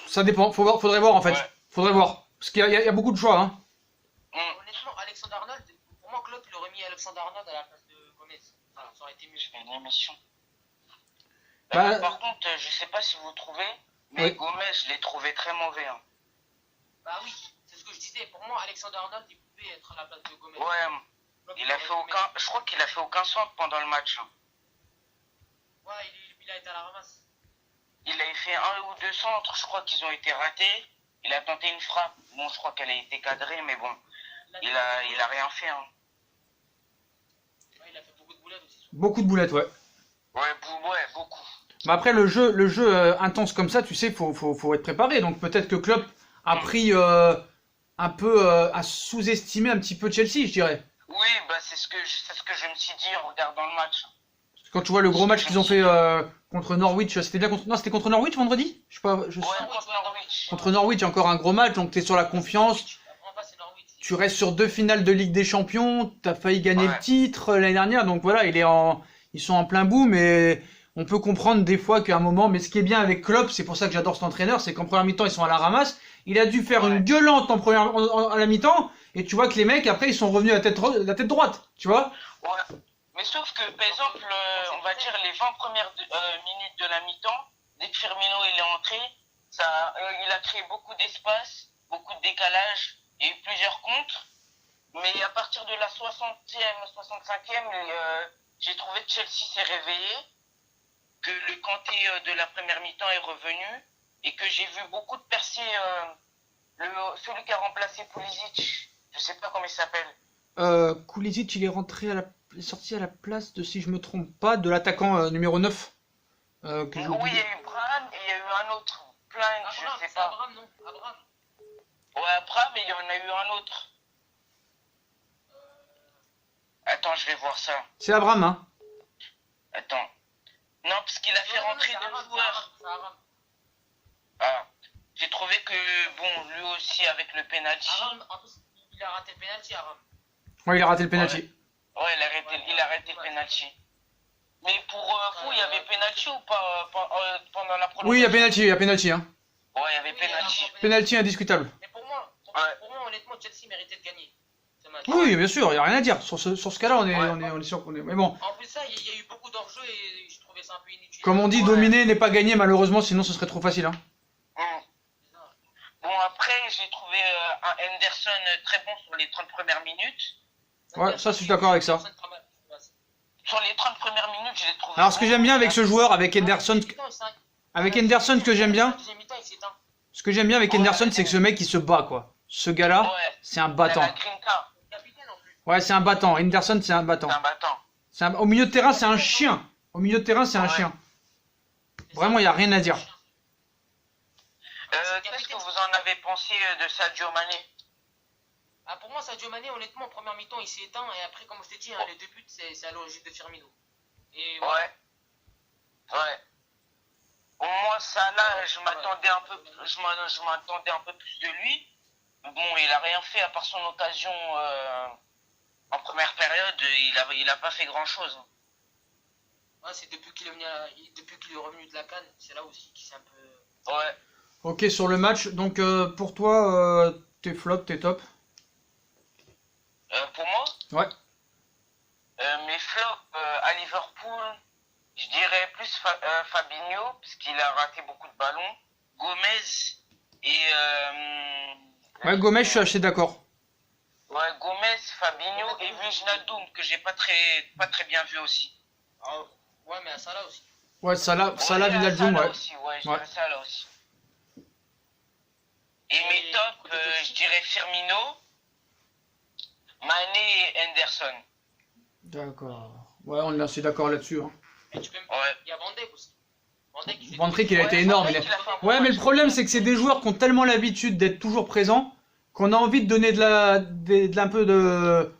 ça dépend. Faudrait voir en fait. Ouais. Faudrait voir. Parce qu'il y a beaucoup de choix, hein. Honnêtement, Alexander Arnold, pour moi, Klopp, il aurait mis Alexander Arnold à la place de Gomez. Enfin, ça aurait été mieux. Je fais une émission. Bah, Par contre, je sais pas si vous trouvez, mais Oui. Gomez, je l'ai trouvé très mauvais. Hein. Bah oui, c'est ce que je disais. Pour moi, Alexander Arnold, il pouvait être à la place de Gomez. Ouais, Klopp, il a aurait fait pu aucun. Je crois qu'il a fait aucun centre pendant le match. Hein. Ouais, il a été à la ramasse. Il a fait 1 ou 2 centres, je crois qu'ils ont été ratés. Il a tenté une frappe. Bon, je crois qu'elle a été cadrée, mais bon, il a rien fait. Hein. Ouais, il a fait beaucoup de boulettes aussi. beaucoup de boulettes, ouais. Ouais, beaucoup. Mais après, le jeu intense comme ça, tu sais, faut être préparé. Donc peut-être que Klopp a pris un peu, a sous-estimé un petit peu Chelsea, je dirais. Oui, bah c'est ce que je me suis dit en regardant le match. Quand tu vois le gros match qu'ils ont fait contre Norwich, c'était bien contre. Non, c'était contre Norwich vendredi? Je sais pas. Ouais, contre Norwich. Contre Norwich, encore un gros match, donc t'es sur la confiance. En bas, c'est Norwich. Tu restes sur 2 finales de Ligue des Champions, t'as failli gagner Ouais. le titre l'année dernière, donc voilà, ils sont en plein boom, mais on peut comprendre des fois qu'à un moment, mais ce qui est bien avec Klopp, c'est pour ça que j'adore cet entraîneur, c'est qu'en première mi-temps, ils sont à la ramasse, il a dû faire Ouais. une gueulante à la mi-temps, et tu vois que les mecs, après, ils sont revenus à la tête droite, tu vois. Ouais. Mais sauf que, par exemple, on va dire les 20 premières minutes de la mi-temps, dès que Firmino il est entré, il a créé beaucoup d'espace, beaucoup de décalage, il y a eu plusieurs contres. Mais à partir de la 60e, 65e, j'ai trouvé que Chelsea s'est réveillé, que le Kanté de la première mi-temps est revenu, et que j'ai vu beaucoup de percées. Celui qui a remplacé Pulisic, je sais pas comment il s'appelle. Kulisic, il est sorti à la place de, si je me trompe pas, de l'attaquant numéro 9. Que j'ai Oui, il y oublié. a eu Braham et il y a eu un autre. Plein, je Abraham, sais c'est pas. Abraham, non? Abraham. Ouais, Braham, mais il y en a eu un autre. Attends, je vais voir ça. C'est Abraham, hein. Attends. Non, parce qu'il a fait rentrer c'est 2 Abraham, joueurs. c'est Abraham. Ah. J'ai trouvé que, bon, lui aussi avec le penalty. Abraham, en plus, il a raté le penalty, Abraham. Ouais, il a raté le penalty. Ouais, il a arrêté le penalty. Mais pour vous, il y avait penalty ou pas pendant la prolongation? Oui, il y a penalty, hein. Ouais, il y avait penalty. Penalty indiscutable. Mais pour moi, Ouais. pour moi, honnêtement, Chelsea méritait de gagner ce match. Oui, bien sûr, il n'y a rien à dire. Sur ce cas-là, on est, Ouais. on est sûr qu'on est. Mais bon, En plus, ça, il y a eu beaucoup d'enjeux et je trouvais ça un peu inutile. comme on dit, Ouais. dominer n'est pas gagner, malheureusement, sinon ce serait trop facile, hein. Bon, après, j'ai trouvé un Henderson très bon sur les 30 premières minutes. Ouais, ça, je suis d'accord avec ça. Sur les 30 premières minutes, je l'ai trouvé. Alors, ce que j'aime bien avec ce joueur, avec Henderson, ce que j'aime bien, ce que j'aime bien avec Henderson, c'est que ce mec, il se bat, quoi. Ce gars-là, Ouais. c'est un C'est battant. la grinta. Ouais, c'est un battant. Henderson, c'est un battant. C'est un battant. Au milieu de terrain, c'est un chien. Au milieu de terrain, c'est un Ouais. chien. Vraiment, il n'y a rien à dire. Qu'est-ce que vous en avez pensé de Sadio Mané? Ah, pour moi, Sadio Mané, honnêtement, en première mi-temps, il s'est éteint. Et après, comme je t'ai dit, les deux buts, c'est à l'origine de Firmino. Et voilà. Ouais. Ouais. Moi, ça là, je m'attendais un peu plus de lui. Bon, il a rien fait à part son occasion en première période. Il a pas fait grand chose. Ouais, c'est depuis qu'il est revenu de la CAN, c'est là aussi qu'il s'est un peu. Ouais. Ok, sur le match. Donc, pour toi, tes flops, tes tops? Pour moi, Ouais. mes flops à Liverpool, je dirais plus Fabinho, parce qu'il a raté beaucoup de ballons. Gomez et. Ouais, Gomez, je suis assez d'accord. Ouais, Gomez, Fabinho et Wijnaldum, que j'ai pas très bien vu aussi. Ah, ouais, mais à Salah aussi. Ouais, Salah, Ouais, Wijnaldum, Salah ouais. aussi, ouais, je Ouais. dirais Salah aussi. Et mes tops, je dirais Firmino, Mané et Henderson. D'accord. Ouais, on est assez d'accord là-dessus. Hein. Et tu peux me... Ouais. Il y a Van Dijk aussi. Van Dijk, il fait Van Dijk, il a été Ouais, énorme. Van il a- Dijk, il a fait un bon Ouais, mais le match. problème, c'est que c'est des joueurs qui ont tellement l'habitude d'être toujours présents qu'on a envie de donner un peu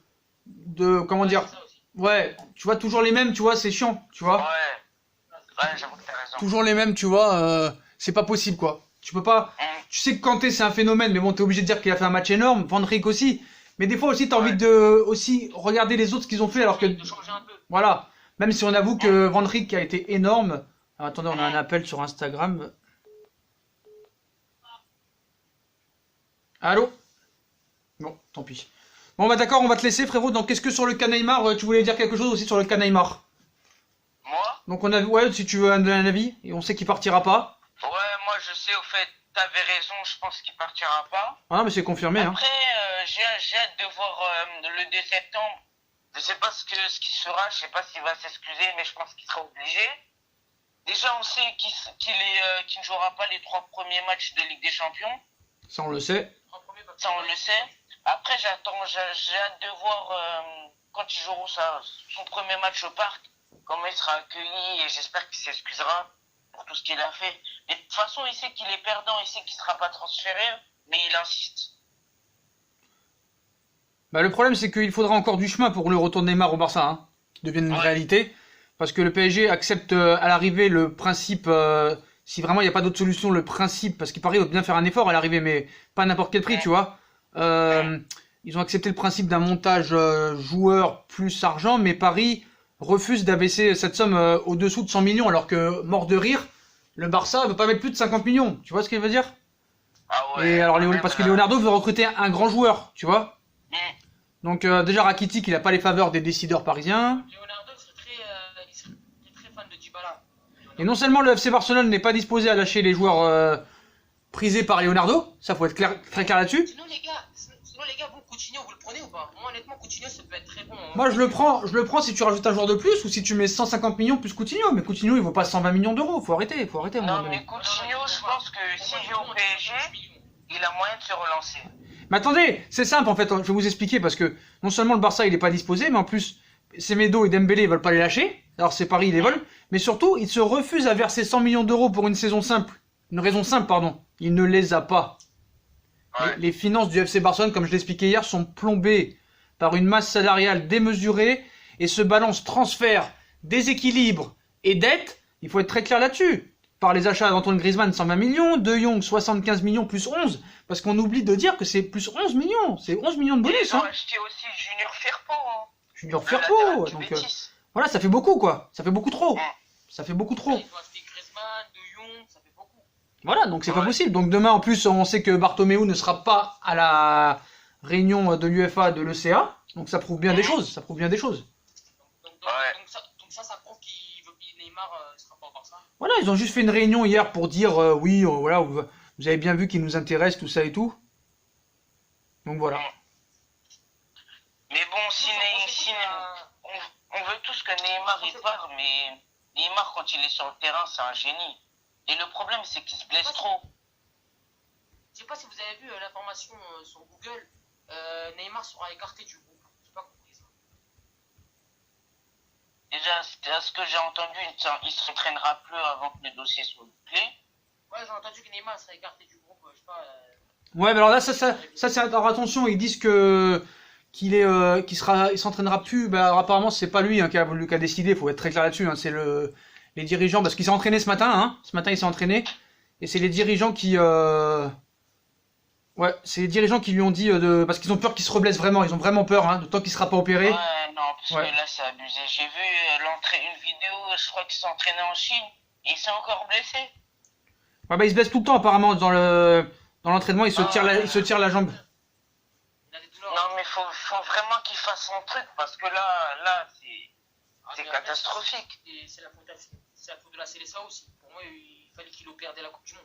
comment dire. ça aussi. Ouais, tu vois, toujours les mêmes, tu vois, c'est chiant, tu vois. Ouais, j'avoue que t'as raison. Toujours les mêmes, tu vois, c'est pas possible, quoi. Tu peux pas. Tu sais que Kanté, c'est un phénomène, mais bon, t'es obligé de dire qu'il a fait un match énorme. Van Dijk aussi. Mais des fois aussi, t'as envie de aussi regarder les autres ce qu'ils ont fait, alors que. De changer un peu. Voilà. Même si on avoue que Van Dijk a été énorme. Alors, attendez, on a un appel sur Instagram. Allô? Bon, tant pis. Bon, bah d'accord, on va te laisser, frérot. Donc, qu'est-ce que sur le cas Neymar, tu voulais dire quelque chose aussi sur le cas Neymar? Moi, Donc, on a vu, ouais, si tu veux un avis, et on sait qu'il partira pas. ouais, moi je sais, au fait, t'avais raison, je pense qu'il partira pas. Ah, mais c'est confirmé, hein. Après, j'ai hâte de voir le 2 septembre. Je sais pas ce qui sera, je sais pas s'il va s'excuser, mais je pense qu'il sera obligé. Déjà, on sait qu'il ne jouera pas les 3 premiers matchs de Ligue des Champions. Ça, on le sait. Ça, on le sait. Après, j'ai hâte de voir quand ils joueront son premier match au parc, comment il sera accueilli, et j'espère qu'il s'excusera pour tout ce qu'il a fait. Et de toute façon, il sait qu'il est perdant, il sait qu'il sera pas transféré, mais il insiste. Bah, le problème, c'est qu'il faudra encore du chemin pour le retour de Neymar au Barça, hein, qui devienne une Ouais. réalité. Parce que le PSG accepte à l'arrivée le principe, si vraiment il n'y a pas d'autre solution, le principe, parce qu'il Paris va bien faire un effort à l'arrivée, mais pas à n'importe quel prix, tu vois. Ils ont accepté le principe d'un montage joueur plus argent, mais Paris refuse d'abaisser cette somme au-dessous de 100 millions, alors que, mort de rire, le Barça ne veut pas mettre plus de 50 millions. Tu vois ce qu'il veut dire? Ah ouais. Et alors, quand même, parce que Leonardo veut recruter un grand joueur, tu vois. Mm. Donc déjà Rakitic, il n'a pas les faveurs des décideurs parisiens. Leonardo, il serait très fan de Dybala. Et non seulement le FC Barcelone n'est pas disposé à lâcher les joueurs prisés par Leonardo, ça faut être très clair là-dessus. Sinon, les gars, vous, Coutinho, vous le prenez ou pas? Moi, honnêtement, Coutinho, ça peut être très bon. Moi je le prends si tu rajoutes un joueur de plus ou si tu mets 150 millions plus Coutinho. Mais Coutinho il vaut pas 120 millions d'euros, faut arrêter à un moment Non, donné. mais Coutinho, je pense que s'il vient au PSG, il a moyen de se relancer. Mais attendez, c'est simple en fait, je vais vous expliquer parce que non seulement le Barça il est pas disposé, mais en plus Semedo et Dembélé ils veulent pas les lâcher, alors c'est Paris ils les veulent, mais surtout ils se refusent à verser 100 millions d'euros pour une raison simple, il ne les a pas. Ouais. Les finances du FC Barcelone, comme je l'expliquais hier, sont plombées par une masse salariale démesurée et ce balance transfert, déséquilibre et dette, il faut être très clair là-dessus. Par les achats d'Antoine Griezmann 120 millions, De Jong 75 millions plus 11, parce qu'on oublie de dire que c'est plus 11 millions, c'est 11 millions de Et bonus. ils ont Hein. acheté aussi Junior Firpo. Hein. Junior Le latéral Firpo, du donc Betis. voilà, ça fait beaucoup quoi, ça fait beaucoup trop. Ouais. Ça fait beaucoup trop. Il faut acheter Griezmann, De Jong, ça fait beaucoup. Voilà, donc c'est pas Ouais. possible. Donc demain en plus, on sait que Bartomeu ne sera pas à la réunion de l'UEFA de l'ECA, donc ça prouve bien des choses, ça prouve bien des choses. Ouais. Donc ça prouve qu'il veut que Neymar ne sera pas au Barça. Voilà, ils ont juste fait une réunion hier pour dire oui, voilà, vous avez bien vu qu'il nous intéresse, tout ça et tout. Donc voilà. Mais bon, on veut tous que Neymar il part, mais Neymar quand il est sur le terrain, c'est un génie. Et le problème, c'est qu'il se blesse trop. Je sais pas si vous avez vu l'information sur Google, Neymar sera écarté du groupe. J'ai pas compris ça. Déjà, à ce que j'ai entendu, il se s'entraînera plus avant que le dossier soit bouclé. Ouais, j'ai entendu que Neymar sera écarté du groupe, je sais pas. Ouais, mais alors là, ça c'est alors attention, ils disent il s'entraînera plus. Bah, apparemment, c'est pas lui hein, qui a décidé. Faut être très clair là-dessus. Hein, c'est les dirigeants, parce qu'il s'est entraîné ce matin. Hein, ce matin, il s'est entraîné, et c'est les dirigeants qui, ouais, c'est les dirigeants qui lui ont dit parce qu'ils ont peur qu'il se reblesse vraiment. Ils ont vraiment peur, hein, de tant qu'il sera pas opéré. Ouais, non, parce Ouais. que là, c'est abusé. J'ai vu une vidéo, je crois qu'il s'entraînait en Chine, et il s'est encore blessé. Ouais, bah, il se blesse tout le temps apparemment dans l'entraînement. Il se tire la jambe. Il a des douleurs. Non, mais faut vraiment qu'il fasse son truc, parce que là, c'est Mais catastrophique. Et c'est la faute de la CLSA aussi. Pour moi, il fallait qu'il opère dès la Coupe du Monde.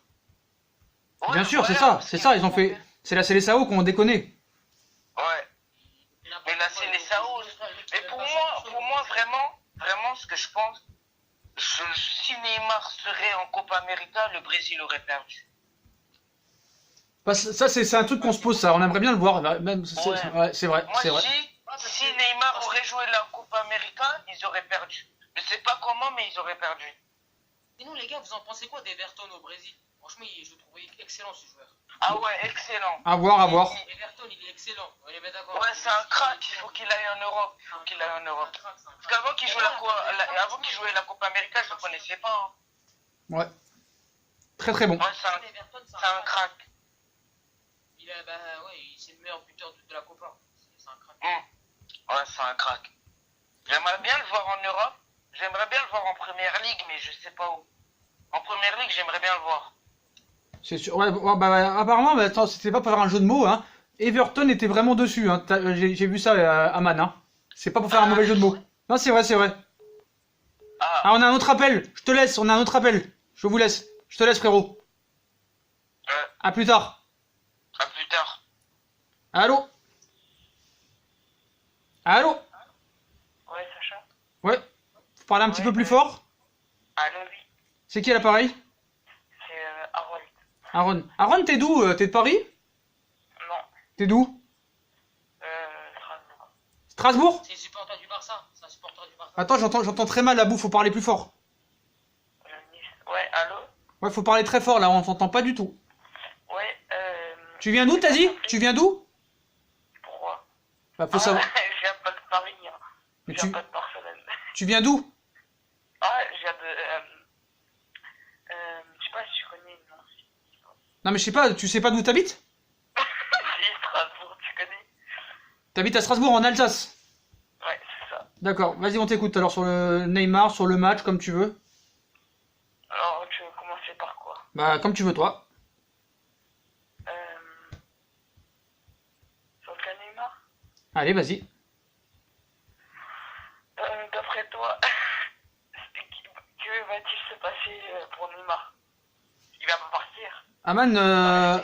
Ouais, Bien sûr, voilà, c'est ça, parce c'est qu'ils ça. Ils ont ont fait. C'est la CLSAO qu'on déconne. Ouais. Mais là, c'est les SAO. Mais pour moi, vraiment, ce que je pense, si Neymar serait en Copa América, le Brésil aurait perdu. Bah, ça, c'est un truc qu'on se pose, ça. On aimerait bien le voir. Même, ouais, c'est vrai, Moi, c'est je vrai. dis, si Neymar aurait joué la Copa América, ils auraient perdu. Je sais pas comment, mais ils auraient perdu. Sinon, les gars, vous en pensez quoi d'Everton au Brésil? Franchement, je le trouvais excellent ce joueur. Ah ouais, excellent. À voir, à voir. Everton, il est excellent. On est bien d'accord. Ouais, c'est un crack. Il faut qu'il aille en Europe. Parce qu'avant qu'il jouait la Copa América, je le connaissais pas. Hein. Ouais. Très très bon. Ouais, c'est un crack. C'est le meilleur buteur de la Copa. C'est un crack. Ouais, c'est un crack. J'aimerais bien le voir en Europe. J'aimerais bien le voir en Première Ligue, mais je sais pas où. En Première Ligue, j'aimerais bien le voir. C'est sûr. Ouais, apparemment, bah, attends, c'était pas pour faire un jeu de mots. Hein. Everton était vraiment dessus. Hein. J'ai vu ça à Man. Hein. C'est pas pour faire un mauvais jeu de mots. Non, c'est vrai, c'est vrai. Ah, on a un autre appel. Je te laisse. On a un autre appel. Je vous laisse. Je te laisse, frérot. À plus tard. À plus tard. Allô? Allô? Ouais, Sacha. Ouais. Faut parler un petit peu plus fort. Allô, oui. C'est qui à l'appareil? C'est Harold. Aaron. Aaron, t'es d'où? T'es de Paris? Non. T'es d'où? Strasbourg. Strasbourg? C'est un supporter du Barça. C'est un supporter du Barça. Attends, j'entends très mal la boue. Faut parler plus fort. Nice. Ouais, allô? Ouais, faut parler très fort là. On t'entend pas du tout. Ouais, Tu viens d'où, t'as dit? Tu viens d'où? Pourquoi? Bah, faut savoir. Je viens pas de Paris. Hein. Mais Je viens pas de Barcelone. tu viens d'où? Ah, je viens de... je sais pas si tu connais, non. Non, mais je sais pas. Tu sais pas d'où t'habites? Si, Strasbourg, tu connais? T'habites à Strasbourg, en Alsace. Ouais, c'est ça. D'accord. Vas-y, on t'écoute. Alors sur le Neymar, sur le match, comme tu veux. Alors, tu veux commencer par quoi? Bah, comme tu veux, toi. Sur le cas Neymar? Allez, vas-y. D'après toi, que va-t-il se passer pour Neymar? Il va pas partir.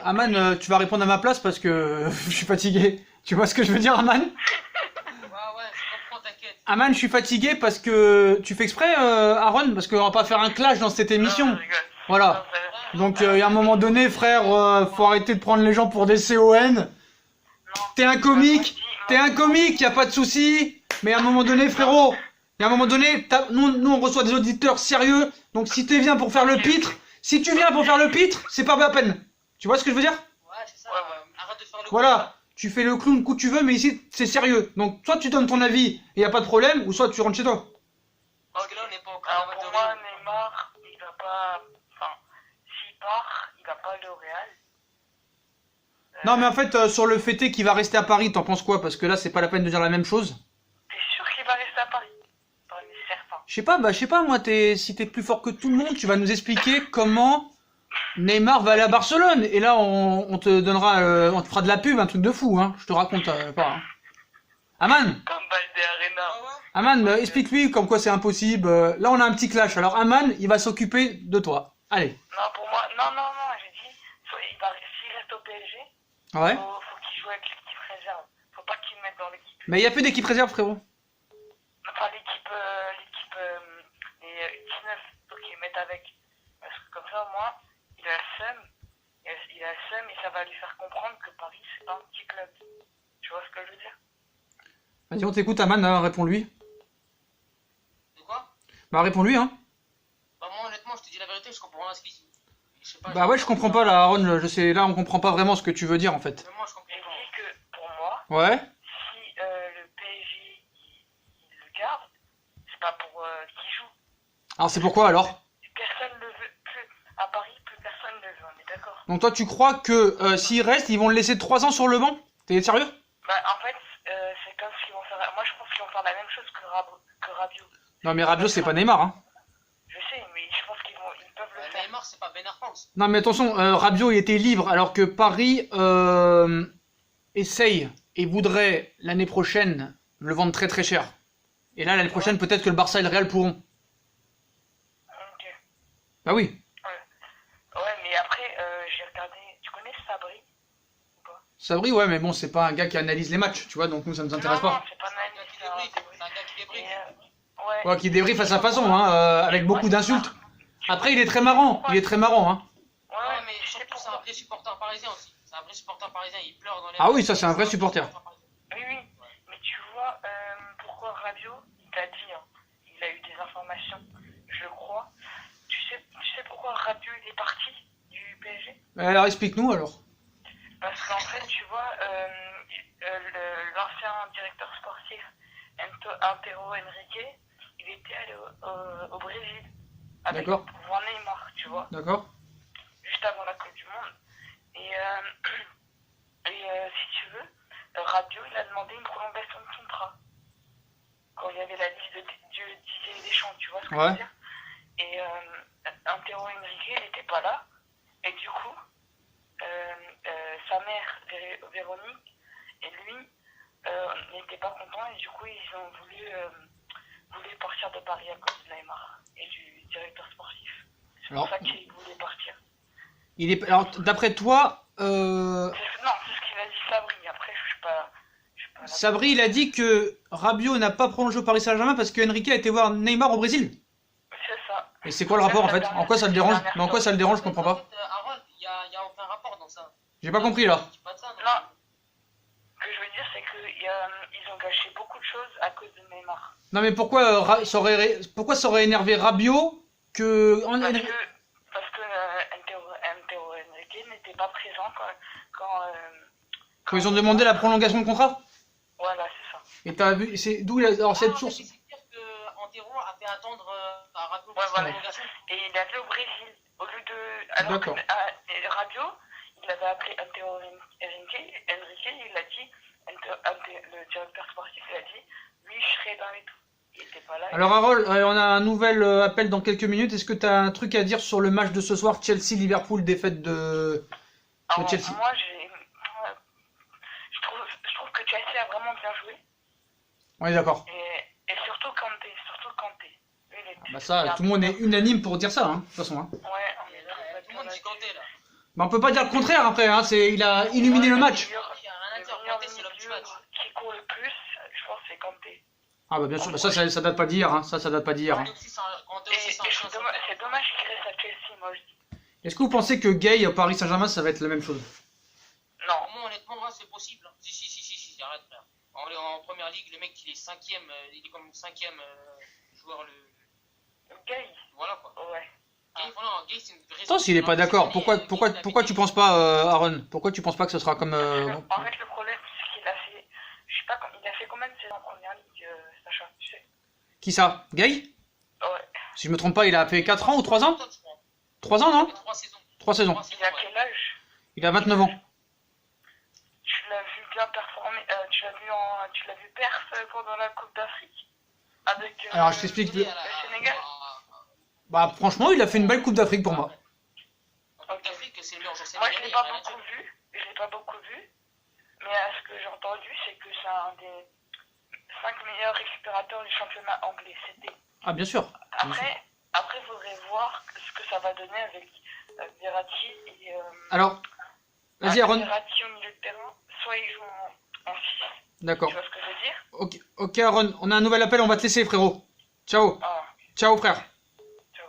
Aman, tu vas répondre à ma place parce que je suis fatigué. Tu vois ce que je veux dire, Aman? Ouais, je comprends, t'inquiète. Aman, je suis fatigué parce que tu fais exprès, Aaron, parce qu'on va pas faire un clash dans cette émission. Non, je rigole. Voilà. Non, Donc, il y a un moment donné, frère, faut arrêter de prendre les gens pour des CON. non. T'es un comique, y a pas de souci. Mais à un moment donné, frérot, il y a un moment donné, nous on reçoit des auditeurs sérieux. Donc si tu viens pour faire le pitre, c'est pas la peine. Tu vois ce que je veux dire? Ouais, c'est ça. Ouais, ouais. Arrête de faire le Voilà. Tu fais le clown où tu veux, mais ici c'est sérieux. Donc soit tu donnes ton avis et y a pas de problème, ou soit tu rentres chez toi. Parce que là, on n'est pas au Alors carnaval pour de moi, Rio. Neymar, il va pas... Enfin, s'il part, il va pas aller au Real. Non, mais en fait, sur le fait est qu'il va rester à Paris, t'en penses quoi? Parce que là, c'est pas la peine de dire la même chose. T'es sûr qu'il va rester à Paris? T'en es certain. Je sais pas, moi, si t'es plus fort que tout le monde, tu vas nous expliquer comment Neymar va aller à Barcelone. Et là, on te donnera, on te fera de la pub, un truc de fou, hein. Je te raconte pas. Hein. Aman, Comme Balde Arena. Ah ouais? Aman, explique-lui comme quoi c'est impossible. Là, on a un petit clash. Alors, Aman, il va s'occuper de toi. Allez. Non, pour moi, non, j'ai dit, s'il reste au PSG, Ouais. faut qu'il joue avec l'équipe réserve. Faut pas qu'il qu'ils mettent dans l'équipe. Mais il n'y a plus d'équipe réserve, frérot. Enfin, les 19, faut qu'ils mettent avec. Parce que comme ça, au moins, il a le seum. Il a le seum et ça va lui faire comprendre que Paris, c'est pas un petit club. Tu vois ce que je veux dire? Vas-y, on t'écoute, Aman, hein, réponds-lui. De quoi? Bah, réponds-lui, hein. Bah, moi, honnêtement, je te dis la vérité, je comprends rien à ce qu'il dit. Je sais pas, Bah ouais, je comprends pas, là, Aaron, je sais, là, on comprend pas vraiment ce que tu veux dire, en fait. Mais moi, je comprends J'ai pas. dit que pour moi, Ouais. si le PSG il le garde, c'est pas pour qu'il joue. Alors, c'est pourquoi, alors? Personne ne le veut. À Paris, plus personne ne le veut, on est d'accord? Donc, toi, tu crois que s'il reste, ils vont le laisser 3 ans sur le banc? T'es sérieux? Bah, en fait, c'est comme ce qu'ils vont faire. Moi, je pense qu'ils vont faire la même chose que Rabiot. Non, mais Rabiot, c'est pas Neymar, hein. Je sais, mais je pense ils peuvent le faire. Neymar, c'est pas Ben Arfa aussi. Non, mais attention, Rabiot, il était libre, alors que Paris essaye et voudrait, l'année prochaine, le vendre très très cher. Et là, l'année prochaine, peut-être que le Barça et le Real pourront. Ok. Bah oui. Ouais, mais après, j'ai regardé. Tu connais Sabri ou pas? Sabri, ouais, mais bon, c'est pas un gars qui analyse les matchs, tu vois, donc nous, ça nous intéresse Non, pas. c'est pas C'est un gars qui débriefe. C'est un gars qui débriefe. Ouais. Ouais, qui débriefe à sa façon, hein, avec beaucoup d'insultes. Après, il est très marrant, hein. Ouais, Ouais, mais je sais surtout, c'est un pourquoi. vrai supporter parisien aussi. C'est un vrai supporter parisien, il pleure dans les. Ah oui, ça, c'est un vrai supporter. Oui, oui. Mais tu vois, pourquoi Rabiot, il t'a dit, hein, il a eu des informations, je crois. Tu sais pourquoi Rabiot il est parti du PSG? Alors, explique-nous, alors. Parce qu'en fait, tu vois, l'ancien directeur sportif, Antero Henrique, il était allé au Brésil avec D'accord. pour voir Neymar, tu vois, D'accord. juste avant la Coupe du Monde. Et si tu veux, Rabiot, il a demandé une prolongation de contrat. Quand il y avait la liste de Didier Deschamps, tu vois ce que je Ouais. veux dire? Et Antero Henrique, il n'était pas là. Et du coup, sa mère, Véronique, et lui n'étaient pas contents. Et du coup, ils ont voulu partir de Paris à cause de Neymar et du directeur sportif. C'est Alors, pour ça qu'ils voulaient partir. alors, d'après toi, Non, c'est ce qu'il a dit Sabri. Après, je suis pas là. Sabri, il a dit que Rabiot n'a pas prolongé au Paris Saint-Germain parce que Henrique a été voir Neymar au Brésil. C'est ça. Et c'est quoi le rapport, en fait? En quoi ça le dérange? Mais en quoi ça le dérange, je comprends pas. Aaron, il y a aucun rapport dans ça. J'ai pas compris, là. Je dis pas de ça, non. Non. Ce que je veux dire, c'est qu'ils ont gâché beaucoup de choses à cause de Neymar. Non, mais pourquoi, pourquoi ça aurait énervé Rabiot que... Parce que Antero Henrique n'était pas présent Quand ils ont demandé la prolongation de contrat? Voilà, c'est ça. Et t'as vu, c'est d'où alors cette source? C'est clair que Antero a fait attendre à Rabiot Ouais, voilà. prolongation. Et il est allé au Brésil. Au lieu de. Alors que D'accord. Rabiot, il avait appelé Antero Henrique, il a dit, le directeur sportif, il a dit, lui, je serai dans les tout. Il était pas là. Alors Harold, on a un nouvel appel dans quelques minutes. Est-ce que tu as un truc à dire sur le match de ce soir, Chelsea-Liverpool, défaite de Alors, Chelsea? moi, je trouve que Chelsea a vraiment bien joué. On est d'accord. Et surtout Kanté. Lui, il était- Bah ça, tout le monde est unanime pour dire ça, hein, de toute façon. Hein. Ouais, on est tous Tout le monde dit Kanté là. Bah, on peut pas dire le contraire après, hein, il a illuminé le match. Il y a rien à dire, Kanté c'est l'homme du match. Qui court le plus, je pense que c'est Kanté. Ah bah bien sûr, bah, ça date pas d'hier, hein, ça date pas d'hier. Hein. Kanté aussi, Et c'est un c'est dommage qu'il reste à Chelsea, moi je dis. Est-ce que vous pensez que Gay au Paris Saint-Germain, ça va être la même chose? Non. Pour moi, honnêtement, là, c'est possible. Si, arrête, frère. En première ligue, le mec, il est cinquième, il est comme cinquième joueur. Gay. Voilà quoi. Ouais. Gay, voilà, Gay, c'est une vraie. Attends, s'il est pas d'accord, pourquoi tu penses pas, Aaron? Pourquoi tu penses pas que ce sera comme... En fait, le problème, c'est qu'il a fait. Je sais pas, il a fait combien de saisons en première ligue, Sacha, tu sais? Qui ça? Gay? Ouais. Si je me trompe pas, il a fait 4 ans ou 3 ans? 3 ans, non? 3 saisons. 3 saisons. Il a quel âge? Il a 29 ans. Tu l'as vu bien performer, tu l'as vu perf pendant la Coupe d'Afrique avec Alors, je t'explique. le Sénégal. Bah franchement, il a fait une belle Coupe d'Afrique pour moi. Coupe d'Afrique, c'est le meilleur joueur Moi, je sénégalais. l'ai pas beaucoup vu, mais à ce que j'ai entendu, c'est que c'est un des 5 meilleurs récupérateurs du championnat anglais. C'était. Ah bien sûr. Après, il faudrait voir ce que ça va donner avec Verratti et. Alors, vas-y Aaron. Verratti au milieu de terrain, soit il joue en 6, D'accord. Tu vois ce que je veux dire? Ok, ok Aaron, on a un nouvel appel, on va te laisser frérot. Ciao. Ah, Ciao frère. ciao.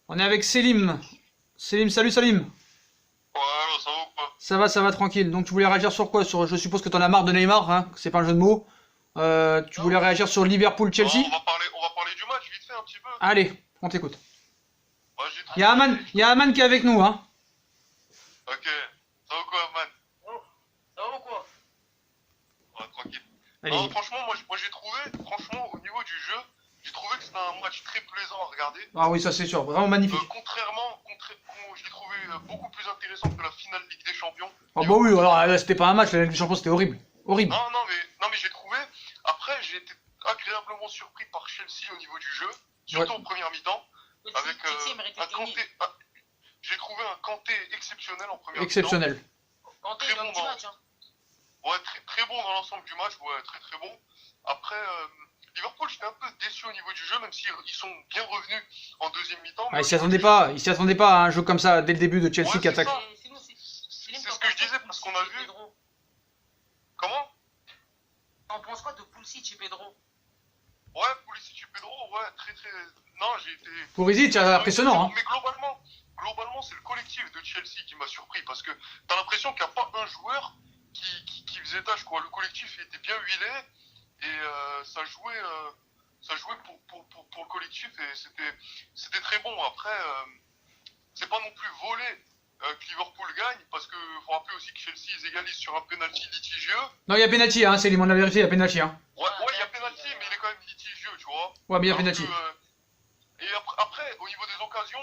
On est avec Selim. Selim, salut Salim. Ouais, alors ça va ou pas? Ça va tranquille. Donc tu voulais réagir sur quoi? Sur, je suppose que t'en as marre de Neymar, hein, c'est pas un jeu de mots. Tu voulais réagir sur Liverpool-Chelsea? On va parler du match vite fait un petit peu. Allez, on t'écoute. Ouais, j'ai Il y a Aman qui est avec nous, hein. Ok, ça va quoi, man? Ça va ou quoi? Ouais, tranquille. Allez. Non, franchement, moi j'ai trouvé, franchement, au niveau du jeu, j'ai trouvé que c'était un match très plaisant à regarder. Ah oui, ça c'est sûr, vraiment magnifique. Je l'ai trouvé beaucoup plus intéressant que la finale Ligue des Champions. Ah bah oui, alors là, c'était pas un match, la Ligue des Champions c'était horrible. Horrible. Non, mais j'ai trouvé. Après, j'ai été agréablement surpris par Chelsea au niveau du jeu, surtout Ouais. en première mi-temps. Avec Chelsea méritait un de gagner. Kanté. J'ai trouvé un Kanté exceptionnel en première Exceptionnel. Kanté, Très il a un bon petit dans- match. Hein. mi-temps. Ouais, très bon dans l'ensemble du match, ouais, très bon. Après, Liverpool, j'étais un peu déçu au niveau du jeu, même s'ils sont bien revenus en deuxième mi-temps. Ah, ils s'y attendaient pas à un jeu comme ça dès le début de Chelsea Ouais, qui attaque. ça. Sinon, C'est ce que je disais, parce qu'on a vu. Comment? On pense quoi de Pulisic et Pedro? Ouais, Pulisic et Pedro, ouais, très. Non, j'ai été. Pulisic, c'est impressionnant, hein. Mais globalement, c'est le collectif de Chelsea qui m'a surpris parce que t'as l'impression qu'il n'y a pas un joueur qui faisait tâche, quoi. Le collectif était bien huilé et ça jouait pour le collectif et c'était très bon. Après, c'est pas non plus volé que Liverpool gagne parce que faut rappeler aussi que Chelsea ils égalisent sur un penalty litigieux. Non, il y a penalty, hein, Selim, on a vérifié, il y a penalty, hein. Ouais, il y a penalty, mais il est quand même litigieux, tu vois. Ouais, mais il y a Alors penalty. et après, au niveau des occasions,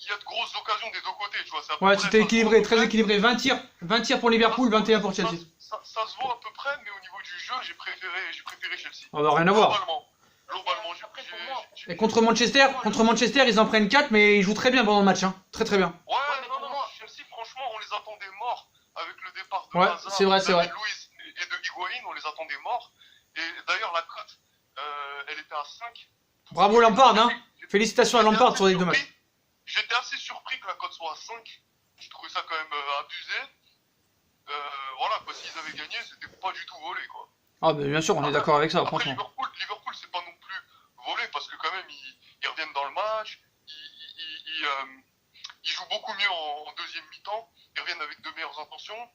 il y a de grosses occasions des deux côtés, tu vois. Ouais, c'était équilibré, très équilibré. 20 tirs pour Liverpool, 21 pour Chelsea. Ça se voit à peu près, mais au niveau du jeu, j'ai préféré Chelsea. On va rien à voir. Globalement, Après, pour moi, Et contre Manchester, ils en prennent 4, mais ils jouent très bien pendant le match, hein. Très bien. Ouais, mais non, pour non, moi- Chelsea, franchement, on les attendait morts avec le départ de Ouais, Hazard, c'est vrai, de c'est vrai. David Luiz et de Higuaín, on les attendait morts. Et d'ailleurs, la cote, elle était à 5. Bravo Lampard, hein. Félicitations à Lampard sur les deux matchs. J'étais assez surpris que la cote soit à 5. J'ai trouvé ça quand même abusé. Voilà, quoi, s'ils avaient gagné, c'était pas du tout volé, quoi. Ah, mais bien sûr, on est d'accord avec ça, Après, franchement. Liverpool, c'est pas non plus volé parce que quand même, ils reviennent dans le match. Ils jouent beaucoup mieux en deuxième mi-temps. Ils reviennent avec de meilleures intentions.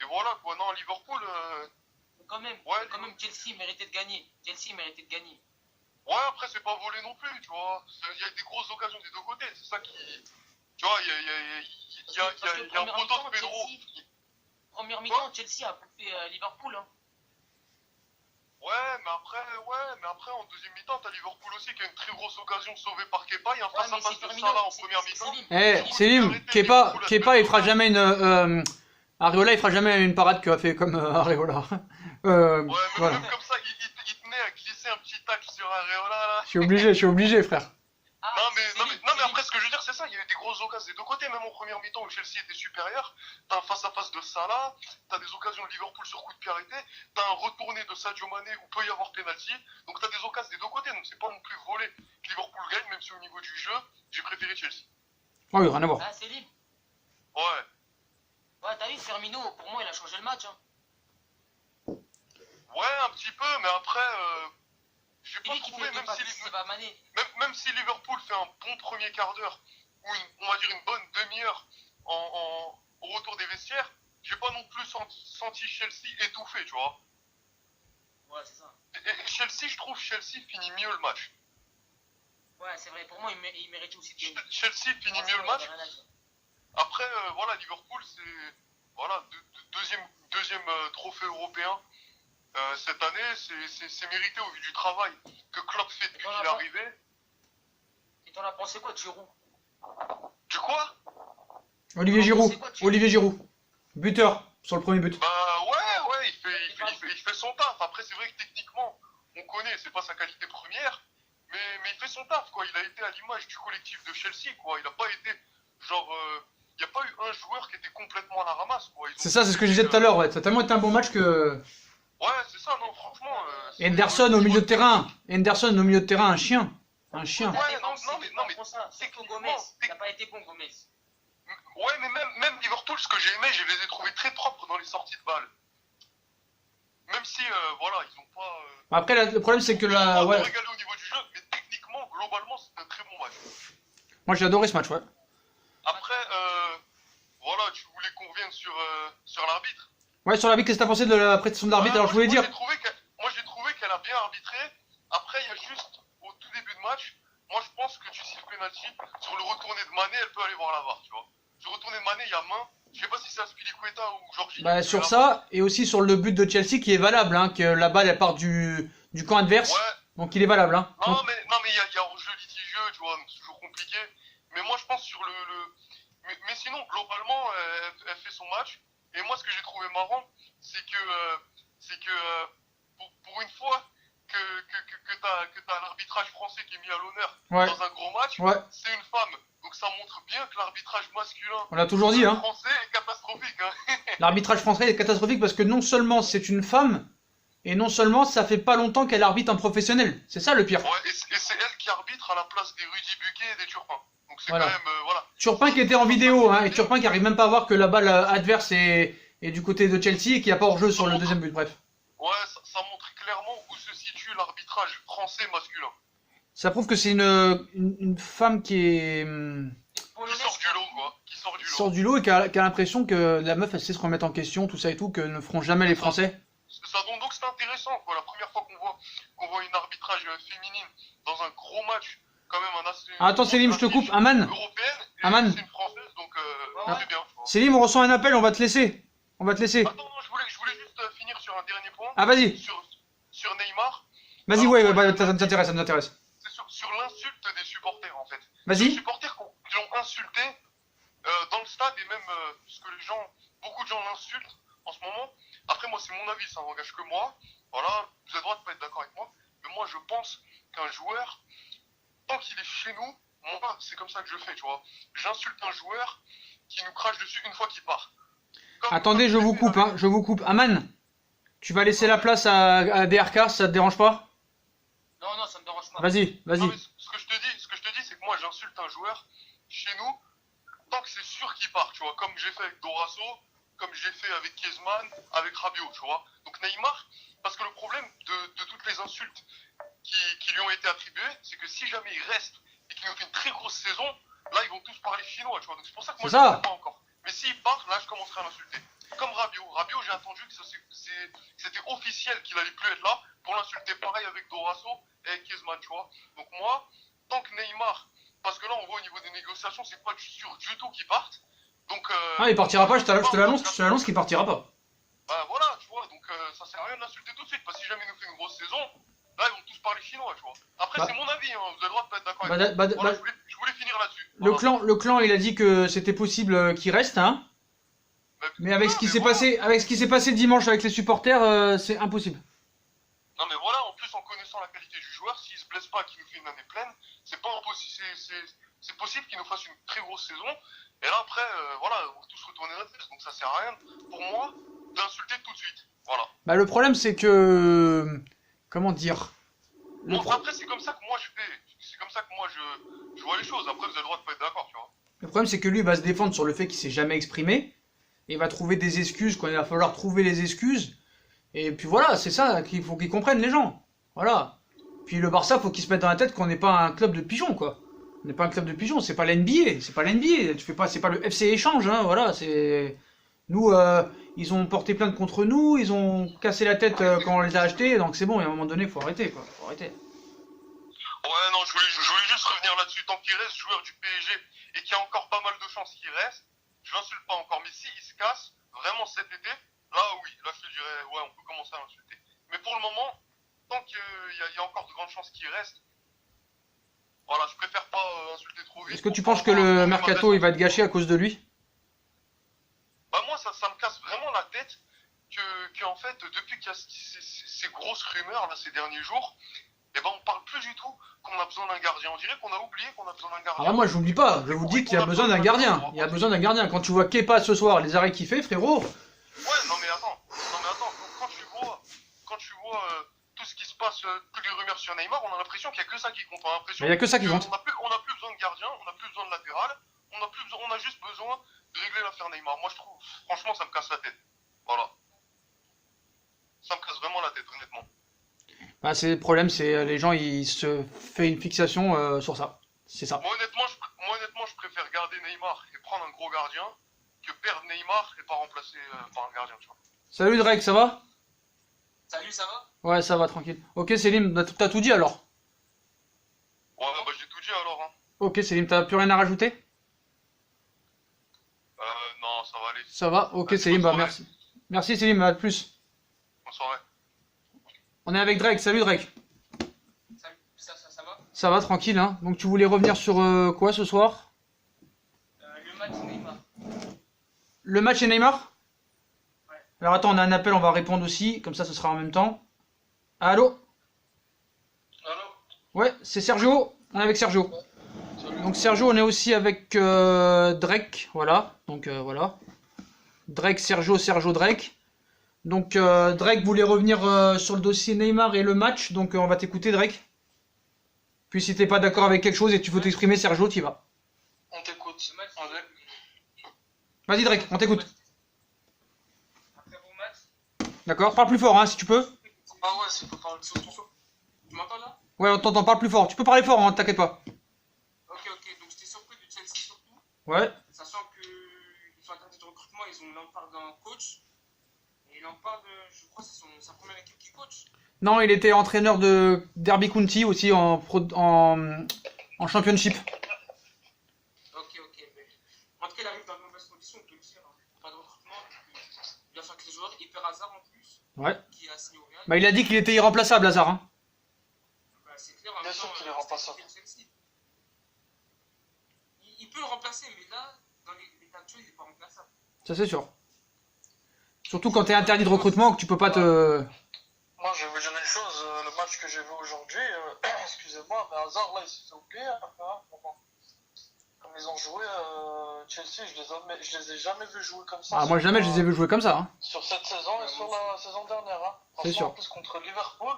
Et voilà, quoi. Non, Liverpool, quand même, Chelsea méritait de gagner. ouais, après, c'est pas volé non plus, tu vois. Il y a des grosses occasions des deux côtés. C'est ça qui. Tu vois, il y a un poteau de Pedro. Première mi-temps, Chelsea a bouffé Liverpool. Hein. Ouais, mais après, en deuxième mi-temps, t'as Liverpool aussi qui a une très grosse occasion sauvée par Kepa. Il y a un face-à-face de Salah en première mi-temps. Eh, Selim, Kepa, il fera jamais une. Areola, il fera jamais une parade qu'a fait comme Areola. Ouais, mais Voilà. même comme ça, il tenait à glisser un petit tacle sur Areola, là. Je suis obligé, frère. Ah, Non, mais après, ce que je veux dire, c'est ça. Il y avait des grosses occasions des deux côtés, même en première mi-temps où Chelsea était supérieur. T'as un face-à-face de Salah, t'as des occasions de Liverpool sur coup de pied arrêté, t'as un retourné de Sadio Mané où peut y avoir penalty. Donc t'as des occasions des deux côtés, donc c'est pas non plus volé que Liverpool gagne, même si au niveau du jeu, j'ai préféré Chelsea. Ah oui, rien à voir. Ah, c'est libre. Ouais. Ouais, t'as vu, Firmino, pour moi, il a changé le match. Hein. Ouais, un petit peu, mais après, j'ai C'est pas lui qui trouvé, fait le pas décisif à Mané. même si Liverpool fait un bon premier quart d'heure, ou on va dire une bonne demi-heure au retour des vestiaires, j'ai pas non plus senti Chelsea étouffé, tu vois. Ouais, c'est ça. Et Chelsea, je trouve Chelsea finit mieux le match. Ouais, c'est vrai, pour moi, il méritait aussi de gagner. Chelsea finit mieux le match. Après, voilà, Liverpool, c'est voilà, deuxième trophée européen cette année. C'est mérité au vu du travail que Klopp fait depuis qu'il est arrivé. Et t'en as pensé quoi de Giroud? Du quoi? Olivier Giroud. Buteur sur le premier but. Bah ouais, il fait son taf. Après, c'est vrai que techniquement, on connaît, c'est pas sa qualité première, mais il fait son taf, quoi. Il a été à l'image du collectif de Chelsea, quoi. Il a pas été, genre, il n'y a pas eu un joueur qui était complètement à la ramasse, quoi. C'est ça, c'est ce que je disais tout à l'heure, ouais. Ça a tellement été un bon match que. Ouais, c'est ça, non, franchement. Henderson au milieu de terrain. Un chien. Ouais, non, mais techniquement, Gomez. Il n'a pas été bon, Gomez. Ouais, mais même Liverpool, ce que j'ai aimé, je les ai trouvés très propres dans les sorties de balles. Même si, voilà, ils ont pas... Après, le problème, c'est que ils ont pas là, ouais. régalé au niveau du jeu, mais techniquement, globalement, c'est un très bon match. Moi, j'ai adoré ce match, ouais. Après, voilà, tu voulais qu'on revienne sur l'arbitre. Ouais, sur l'arbitre, qu'est-ce que t'as pensé de la prestation de l'arbitre? Alors, je voulais dire. Moi, j'ai trouvé qu'elle a bien arbitré. Après, il y a juste, au tout début de match, moi, je pense que tu siffles penalty. Sur le retourné de Mané, elle peut aller voir la VAR, tu vois. Sur le retourné de Mané, il y a main. Je sais pas si c'est Aspilicueta ou Jorginho. Bah, sur ça, et aussi sur le but de Chelsea qui est valable, hein, que la balle elle part du camp adverse, Ouais. donc il est valable. Hein. Non, Donc, mais il y a un jeu litigieux, tu vois, donc c'est toujours compliqué. Mais moi, je pense sur mais sinon, globalement, elle fait son match. Et moi, ce que j'ai trouvé marrant, c'est que pour une fois que t'as l'arbitrage français qui est mis à l'honneur ouais, dans un gros match, ouais, c'est une femme. Donc ça montre bien que l'arbitrage masculin on l'a toujours dit. Hein. français est catastrophique. Hein. L'arbitrage français est catastrophique parce que non seulement c'est une femme, et non seulement ça fait pas longtemps qu'elle arbitre en professionnel. C'est ça le pire. Ouais, et c'est elle qui arbitre à la place des Rudy Buquet et des Turpins. Donc c'est Voilà. quand même, voilà. Turpin qui était en vidéo, hein, et Turpin qui arrive même pas à voir que la balle adverse est du côté de Chelsea et qui a pas hors-jeu sur le deuxième but. Bref. Ouais, ça montre clairement où se situe l'arbitrage français masculin. Ça prouve que c'est une femme qui est Qui sort du lot, quoi. Qui sort du qui lot. sort du lot et qui a l'impression que la meuf elle sait se remettre en question, tout ça et tout, que ne feront jamais les Français. Donc c'est intéressant, quoi. La première fois qu'on voit une arbitrage féminine dans un gros match, quand même un assez... Ah, attends Célim, je te coupe. Aman, Européenne, et Aman. c'est une française, donc Ah. c'est bien. Tu vois. Célim, on reçoit un appel, on va te laisser. On va te laisser. Attends, non, je voulais juste finir sur un dernier point. Ah, vas-y. Sur Neymar. Vas-y, Alors, ouais, bah, ça nous intéresse, ça nous intéresse. C'est sur l'insulte des supporters, en fait. Vas-y. Les supporters qui l'ont insulté dans le stade, et même parce que beaucoup de gens l'insultent en ce moment. Après, moi, c'est mon avis, ça n'engage que moi. Voilà, vous avez le droit de pas être d'accord avec moi. Mais moi, je pense qu'un joueur, tant qu'il est chez nous, moi, c'est comme ça que je fais, tu vois. J'insulte un joueur qui nous crache dessus une fois qu'il part. Attendez, je vous coupe, hein, je vous coupe. Aman, tu vas laisser la place à DRK, ça te dérange pas? Non, ça me dérange pas. Vas-y, Non, vas-y. mais ce que je te dis, c'est que moi, j'insulte un joueur chez nous tant que c'est sûr qu'il part, tu vois. Comme j'ai fait avec Dorasso, comme j'ai fait avec Kiezman, avec Rabiot, tu vois. Donc Neymar, parce que le problème de toutes les insultes qui lui ont été attribuées, c'est que si jamais il reste et qu'il nous fait une très grosse saison, là, ils vont tous parler chinois, tu vois. Donc c'est pour ça que moi, C'est je ça. ne sais pas encore. Mais s'il part, là, je commencerai à l'insulter. Comme Rabiot. Rabiot, j'ai attendu que c'était officiel qu'il allait plus être là pour l'insulter. Pareil avec Dorasso et avec Kiezman, tu vois. Donc moi, tant que Neymar, parce que là, on voit au niveau des négociations, c'est pas sûr du tout qu'il parte. Donc, Ah, il partira pas, je te l'annonce qu'il partira pas. bah voilà, tu vois, donc ça sert à rien de l'insulter tout de suite, parce que si jamais il nous fait une grosse saison, là, ils vont tous parler chinois, tu vois. Après, Bah. c'est mon avis, hein, vous avez le droit de pas être d'accord Bah, avec moi. bah, Voilà, bah. je voulais finir là-dessus. Le clan, il a dit que c'était possible qu'il reste, hein. Mais avec ce qui s'est passé dimanche avec les supporters, c'est impossible. Non mais voilà, en plus en connaissant la qualité du joueur, s'il se blesse pas et qu'il nous fait une année pleine, c'est pas impossible, c'est possible qu'il nous fasse une très grosse saison. Et là après, voilà, on va tous retourner notre veste, donc ça sert à rien pour moi d'insulter tout de suite. Voilà. Bah le problème c'est que comment dire Bon, après c'est comme ça que moi je fais, c'est comme ça que moi je vois les choses. Après vous avez le droit de pas être d'accord, tu vois. Le problème c'est que lui il va se défendre sur le fait qu'il s'est jamais exprimé et il va trouver des excuses quand il va falloir trouver les excuses. Et puis voilà, c'est ça qu'il faut qu'ils comprennent les gens. Voilà. Puis le Barça, faut qu'ils se mettent dans la tête qu'on n'est pas un club de pigeons, quoi. On n'est pas un club de pigeons, c'est pas l'NBA, c'est pas l'NBA. Tu fais pas, c'est pas le FC Échange, hein. Voilà, c'est nous. Ils ont porté plainte contre nous, ils ont cassé la tête quand on les a achetés, donc c'est bon. Et à un moment donné, faut arrêter, quoi. Faut arrêter. Ouais, non, je voulais juste revenir là-dessus. Tant qu'il reste joueur du PSG et qu'il y a encore pas mal de chances qu'il reste, je l'insulte pas encore. Mais s'il se casse, vraiment cet été, là oui, là je te dirais, ouais, on peut commencer à l'insulter. Mais pour le moment, tant qu'il y a encore de grandes chances qu'il reste, voilà, je préfère pas insulter trop vite. Est-ce que tu penses que le mercato il va être gâché à cause de lui? Bah moi, ça me casse vraiment la tête que en fait, depuis qu'il y a ces grosses rumeurs là ces derniers jours, eh ben on parle plus du tout qu'on a besoin d'un gardien. On dirait qu'on a oublié qu'on a besoin d'un gardien. Ah moi je n'oublie pas, je vous dis qu'il y a besoin d'un gardien. Il y a besoin d'un gardien. Quand tu vois Kepa ce soir, les arrêts qu'il fait, frérot. Ouais, non mais attends, quand tu vois tout ce qui se passe, toutes les rumeurs sur Neymar, on a l'impression qu'il n'y a que ça qui compte. On a l'impression Il y a que ça qui compte. On a plus besoin de gardien, on n'a plus besoin de latéral, on a juste besoin de régler l'affaire Neymar. Moi, je trouve, franchement, ça me casse la tête. Voilà. Ça me casse vraiment la tête, honnêtement. Bah, c'est le problème, c'est les gens, ils se font une fixation sur ça. C'est ça. Moi, honnêtement, je préfère garder Neymar et prendre un gros gardien que perdre Neymar et pas remplacer par un gardien, tu vois. Salut Drake, ça va? Salut, ça va? Ouais, ça va, tranquille. Ok, Selim, t'as tout dit alors? Ouais, bah j'ai tout dit alors, hein. Ok, Selim, t'as plus rien à rajouter? Non, ça va aller. Ça va? Ok, Bonne Selim, bah soirée. merci. Merci Selim, à plus. Bonne soirée. On est avec Drake, salut Drake. Salut, ça va? Ça va, tranquille, hein. Donc tu voulais revenir sur quoi ce soir? Le match Neymar. Le match et Neymar? Ouais. Alors attends, on a un appel, on va répondre aussi, comme ça ce sera en même temps. Allô? Allô? Ouais, c'est Sergio, on est avec Sergio. Donc Sergio, on est aussi avec Drake, voilà. Donc voilà. Drake, Sergio, Drake. Donc Drake voulait revenir sur le dossier Neymar et le match, donc on va t'écouter Drake. Puis si t'es pas d'accord avec quelque chose et tu veux t'exprimer Sergio, t'y vas. On t'écoute. Ce match, Vas-y Drake, on t'écoute. un très bon match. D'accord? Parle plus fort hein, si tu peux. Ah ouais, c'est pour parler de choses. Tu m'entends là? Ouais, on t'entend, parle plus fort. Tu peux parler fort, hein, t'inquiète pas. Ok, donc j'étais surpris de Chelsea surtout, Ouais. sachant qu'ils sont interdits de recrutement, ils ont Lampard en coach. Et Lampard, je crois que c'est sa première équipe qui coach. Non, il était entraîneur de Derby County aussi en championship. Ok, mais en tout cas, il arrive dans de mauvaises conditions, on peut le dire. Hein. Pas de recrutement, il a fait que les joueurs, il perd Hazard en plus, Ouais. qui a signé au Real. Bah il a dit qu'il était irremplaçable, Hazard. Hein. Bah, c'est clair, en Bien même sûr temps, qu'il est remplaçable. c'est Chelsea. Il peut le remplacer, mais là, dans l'état actuel, il n'est pas remplaçable. Ça c'est sûr. Surtout quand t'es interdit de recrutement, que tu peux pas te... Moi, je vais vous dire une chose, le match que j'ai vu aujourd'hui, excusez-moi, mais Hazard, là, il s'est fait oublier un peu, hein, pour moi. Comme ils ont joué, Chelsea, je les ai jamais vus jouer comme ça. Ah moi jamais je les ai vus jouer comme ça. Hein. Sur cette saison et sur la saison dernière. Hein. C'est Franchement, sûr. en plus, contre Liverpool,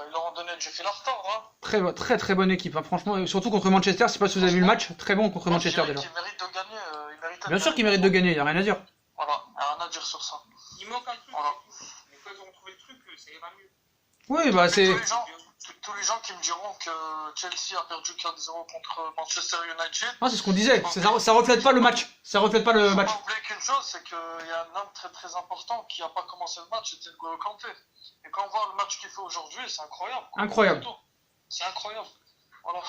ils leur ont donné du fil à retordre. Hein. Très bonne équipe, hein. Franchement, surtout contre Manchester, je sais pas si vous avez vu le match, très bon contre Moi, Manchester je dirais déjà. qu'ils méritent de gagner. Ils méritent de Bien sûr gagner. qu'ils méritent de gagner, y a rien à dire. Voilà, rien à dire sur ça. Il manque un truc, Voilà. c'est tout. Mais quand ils auront trouvé le truc, ça ira mieux. Oui, bah c'est... Tous les gens qui me diront que Chelsea a perdu 4-0 contre Manchester United, Ah, c'est ce qu'on disait, ça reflète pas le match. Ça reflète pas le faut match. pas oublier qu'une chose, c'est qu'il y a un homme très très important qui n'a pas commencé le match, c'était N'Golo Kanté. Et quand on voit le match qu'il fait aujourd'hui, c'est incroyable. quoi. Incroyable. C'est incroyable. Voilà.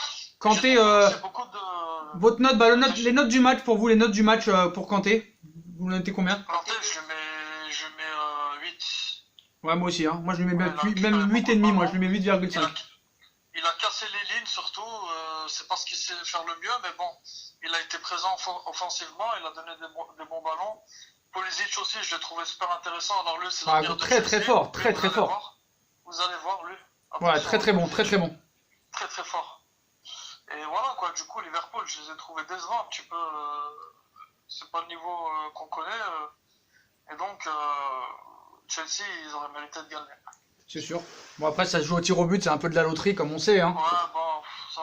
Kanté, J'ai beaucoup de... votre note, bah, les notes du match, pour vous, les notes du match pour Kanté, vous notez combien? Kanté, je mets 8. Ouais, moi aussi, hein. Moi je lui mets Ouais, même 8,5, moi je lui mets 8,5. Il a cassé les lignes surtout, c'est pas ce qu'il sait faire le mieux, mais bon, il a été présent offensivement, il a donné des bons ballons. Pulisic aussi, je l'ai trouvé super intéressant. Alors lui, c'est Ah, l'avenir de très Chelsea. fort, Lui, très vous allez fort. voir. Vous allez voir lui. Ouais, Attention, très bon, Pulisic. très bon. Très fort. Et voilà quoi, du coup Liverpool, je les ai trouvés décevants un petit peu. C'est pas le niveau qu'on connaît. Et donc Chelsea, ils auraient mérité de gagner. C'est sûr. Bon après ça se joue au tir au but, c'est un peu de la loterie comme on sait, hein. Ouais, bon, ça.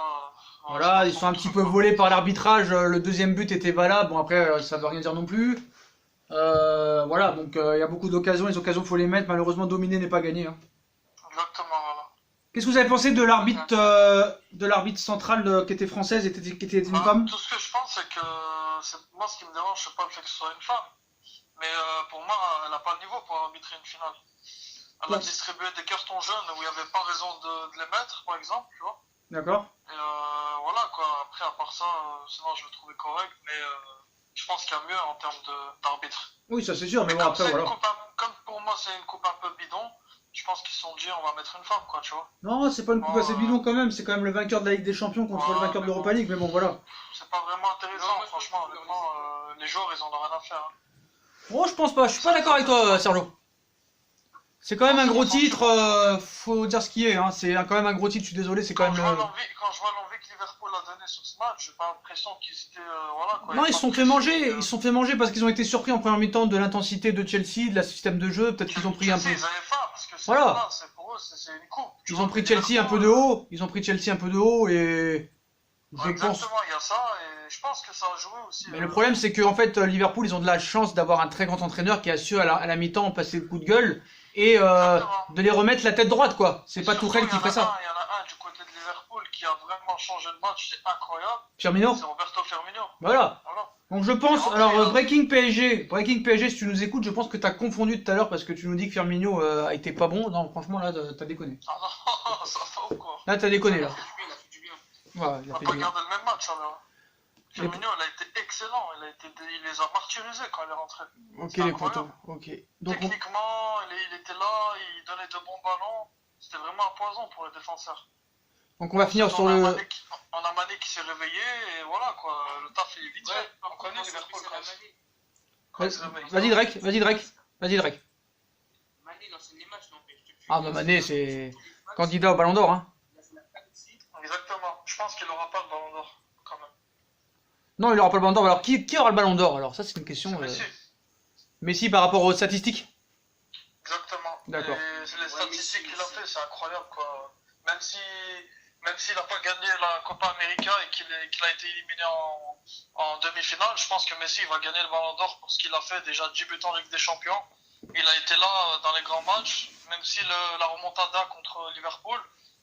Voilà, ils sont un petit peu volés par l'arbitrage, le deuxième but était valable, bon après ça veut rien dire non plus. Voilà, donc il y a beaucoup d'occasions, les occasions faut les mettre, malheureusement dominer n'est pas gagné. Hein. Exactement, voilà. Qu'est-ce que vous avez pensé de l'arbitre centrale qui était française et qui était une femme? Tout ce que je pense, c'est que moi, ce qui me dérange, c'est pas le fait que ce soit une femme. Mais pour moi, elle n'a pas le niveau pour arbitrer une finale. Elle a Ouais. distribué des cartons jaunes où il n'y avait pas raison de les mettre, par exemple, tu vois. D'accord. Et voilà, quoi. Après, à part ça, sinon, je le trouvais correct. Mais je pense qu'il y a mieux en termes d'arbitre. Oui, ça c'est sûr, mais Mais bon comme, après c'est une voilà. coupe comme pour moi, c'est une coupe un peu bidon, je pense qu'ils se sont dit, on va mettre une femme, quoi, tu vois. Non, c'est pas une coupe assez bidon quand même, c'est quand même le vainqueur de la Ligue des Champions contre le vainqueur de l'Europa League, mais bon voilà. C'est pas vraiment intéressant, Non, moi, franchement, je pense que honnêtement, les joueurs, ils en ont rien à faire. Hein. Oh, je pense pas, je suis pas d'accord avec toi, Sergio. C'est quand même un gros titre, faut dire ce qui est, hein. C'est quand même un gros titre, je suis désolé, c'est quand Quand même je vois le... l'envie que Liverpool a donné sur ce match, j'ai pas l'impression qu'ils étaient. Voilà, quoi. Non, Il y a ils se pas sont de fait manger, pression, ils se sont fait manger parce qu'ils ont été surpris en première mi-temps de l'intensité de Chelsea, de la système de jeu, peut-être qu'ils ont pris un peu... Ils avaient faim, parce que Voilà. voilà. C'est pour eux, c'est une coupe. Tu Ils vois, ont pris mais Chelsea un peu de haut, ils ont pris Chelsea un peu de haut et... Je Ouais, pense. exactement, il y a ça, et je pense que ça a joué aussi. Mais le problème, c'est qu'en fait, Liverpool, ils ont de la chance d'avoir un très grand entraîneur qui a su à la mi-temps passer le coup de gueule et de les remettre la tête droite, quoi. C'est pas Surtout, Tourelle qui ferait ça. Il y en a un du côté de Liverpool qui a vraiment changé le match, c'est incroyable. Firmino. C'est Roberto Firmino. Voilà. Voilà. Donc je pense, Et alors André, Breaking PSG, si tu nous écoutes, je pense que t'as confondu tout à l'heure parce que tu nous dis que Firmino a été pas bon. Non, franchement, là, t'as déconné. Ah non, ça va ou quoi? Là, t'as déconné, Il là. a fait du bien, il a fait du bien. Voilà, il On a n'a fait pas du- regardé le même match alors. Firmino, il a été excellent, il les a martyrisés quand il est rentré. Ok, C'est les incroyable. potos. Ok. Donc, Techniquement, il était là, il donnait de bons ballons. C'était vraiment un poison pour les défenseurs. on va finir sur On a le. Mané qui s'est réveillé et voilà quoi, le taf il est vite fait. On connaît Moi, c'est Liverpool spécial quand à même. Mané. Quand il se réveille. Vas-y, Drake. Mané, il enchaîne les matchs, n'empêche. Depuis Ah, bah, Mané, c'est candidat au Ballon d'Or, hein. Il a fait la canne aussi. Exactement. Je pense qu'il aura pas le ballon d'or quand même. Non, il aura pas le Ballon d'Or. Alors, qui aura le Ballon d'Or? Alors, ça, c'est une question. C'est Messi. Messi par rapport aux statistiques. Exactement. D'accord. Et les statistiques qu'il a fait, c'est incroyable quoi. Même s'il n'a pas gagné la Copa América et qu'il a été éliminé en demi-finale, je pense que Messi va gagner le Ballon d'Or pour ce qu'il a fait, déjà 10 buts en Ligue des Champions. Il a été là dans les grands matchs, même si la remontada contre Liverpool,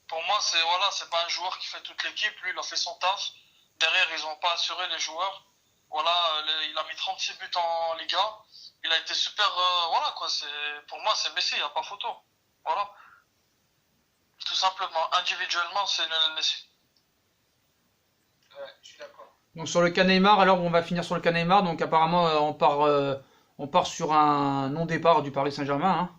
pour moi, c'est pas un joueur qui fait toute l'équipe, lui, il a fait son taf. Derrière, ils n'ont pas assuré les joueurs. Voilà, il a mis 36 buts en Liga. Il a été super, voilà quoi, pour moi, c'est Messi, il n'y a pas photo. Voilà. Tout simplement, individuellement, c'est Lionel Messi. Ouais, je suis d'accord. Donc, sur le cas Neymar, alors, on va finir sur le cas Neymar. Donc, apparemment, on part sur un non-départ du Paris Saint-Germain, hein.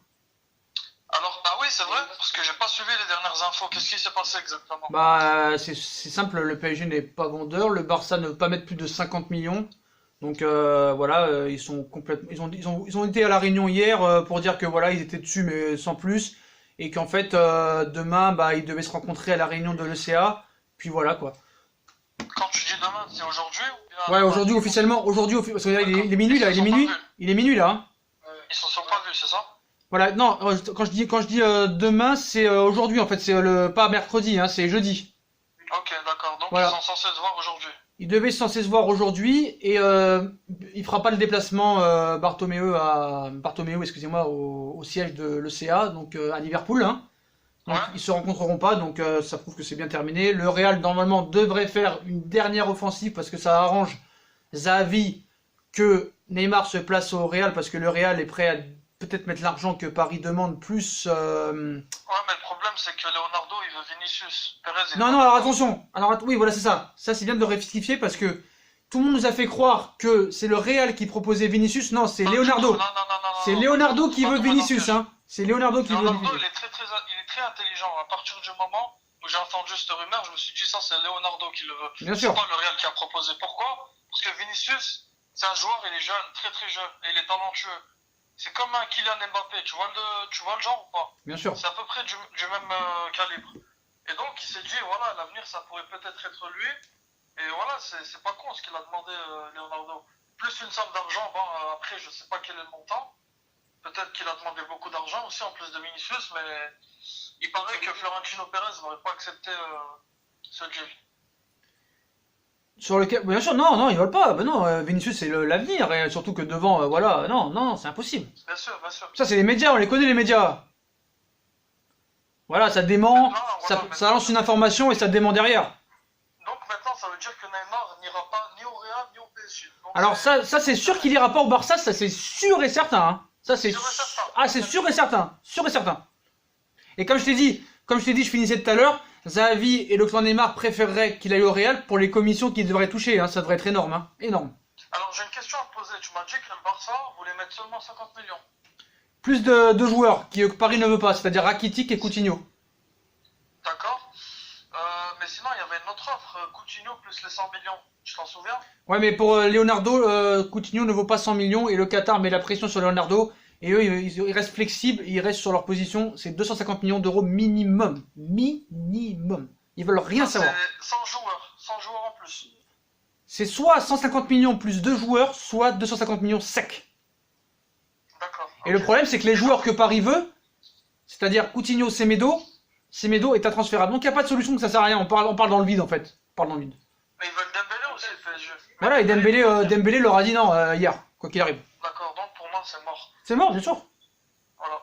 Alors, ah oui, c'est vrai, parce que j'ai pas suivi les dernières infos. Qu'est-ce qui s'est passé exactement? Bah, c'est simple, le PSG n'est pas vendeur, le Barça ne veut pas mettre plus de 50 millions. Donc voilà, ils sont complètement, ils ont été à la réunion hier pour dire que voilà, ils étaient dessus mais sans plus, et qu'en fait demain, bah, ils devaient se rencontrer à la réunion de l'ECA. Puis voilà quoi. Quand tu dis demain, c'est aujourd'hui ou bien Ouais, aujourd'hui officiellement, parce que là, il est minuit là, il est minuit là, hein. Ils se sont pas vus, c'est ça? Voilà, non, quand je dis demain, c'est aujourd'hui en fait, c'est pas mercredi, hein, c'est jeudi. Ok, d'accord. Donc Voilà. ils sont censés se voir aujourd'hui. Il devait censé se voir aujourd'hui et il fera pas le déplacement Bartomeu, excusez-moi, au siège de l'ECA, donc à Liverpool, hein. Donc Ouais. ils se rencontreront pas, donc ça prouve que c'est bien terminé. Le Real normalement devrait faire une dernière offensive parce que ça arrange Xavi que Neymar se place au Real parce que le Real est prêt à peut-être mettre l'argent que Paris demande plus. Ouais, mais le problème, c'est que Leonardo, il veut Vinicius. Perez, il Non, veut non, pas. alors attention. Oui, voilà, c'est ça. Ça, c'est bien de le rectifier parce que tout le monde nous a fait croire que c'est le Real qui proposait Vinicius. Non, c'est Non, Leonardo. non, non, non, C'est non. Leonardo qui Pas veut tout le Vinicius, langage. hein. C'est Leonardo qui veut Leonardo, Vinicius. il est très intelligent. À partir du moment où j'ai entendu cette rumeur, je me suis dit, ça, c'est Leonardo qui le veut. Bien C'est sûr. pas le Real qui a proposé. Pourquoi? Parce que Vinicius, c'est un joueur, il est jeune, très très jeune, et il est talentueux. C'est comme un Kylian Mbappé, tu vois le genre ou pas? Bien sûr. C'est à peu près du même calibre. Et donc il s'est dit, voilà, l'avenir ça pourrait peut-être être lui. Et voilà, c'est pas con ce qu'il a demandé Leonardo. Plus une somme d'argent, bon après je sais pas quel est le montant. Peut-être qu'il a demandé beaucoup d'argent aussi en plus de Vinicius, mais il paraît que Florentino Pérez n'aurait pas accepté ce deal. Sur lequel, bien sûr, non, ils veulent pas. Ben non, Vinicius c'est l'avenir, et surtout que devant, voilà, non, c'est impossible. Bien sûr, bien sûr. Ça, c'est les médias, on les connaît les médias. Voilà, ça dément, Non, voilà, ça lance une information et ça dément derrière. Donc maintenant ça veut dire que Neymar n'ira pas ni au Real ni au PSG. Donc, Alors ça c'est sûr qu'il ira pas au Barça, ça c'est sûr et certain, hein. Ça c'est Sûr et certain. ah c'est sûr et certain, sûr et certain. Et comme je t'ai dit, je finissais tout à l'heure, Xavi et le clan Neymar préféreraient qu'il aille au Real pour les commissions qu'il devrait toucher, hein. Ça devrait être énorme, hein. Énorme. Alors j'ai une question à te poser. Tu m'as dit que le Barça voulait mettre seulement 50 millions. Plus de joueurs que Paris ne veut pas, c'est-à-dire Rakitic et Coutinho. D'accord. Mais sinon, il y avait une autre offre, Coutinho plus les 100 millions. Tu t'en souviens? Ouais, mais pour Leonardo, Coutinho ne vaut pas 100 millions et le Qatar met la pression sur Leonardo. Et eux, ils restent flexibles, ils restent sur leur position. C'est 250 millions d'euros minimum. Minimum. Ils veulent rien savoir. C'est 100 joueurs en plus. C'est soit 150 millions plus 2 joueurs, soit 250 millions secs. D'accord. Et le problème, c'est que les joueurs que Paris veut, c'est-à-dire Coutinho, Semedo est intransférable. Donc il n'y a pas de solution que ça sert à rien. On parle dans le vide en fait. On parle dans le vide. Mais ils veulent Dembélé aussi, le PSG. Voilà, et Dembélé leur a dit non hier, quoi qu'il arrive. D'accord, donc pour moi, c'est mort. C'est mort, bien sûr. Voilà.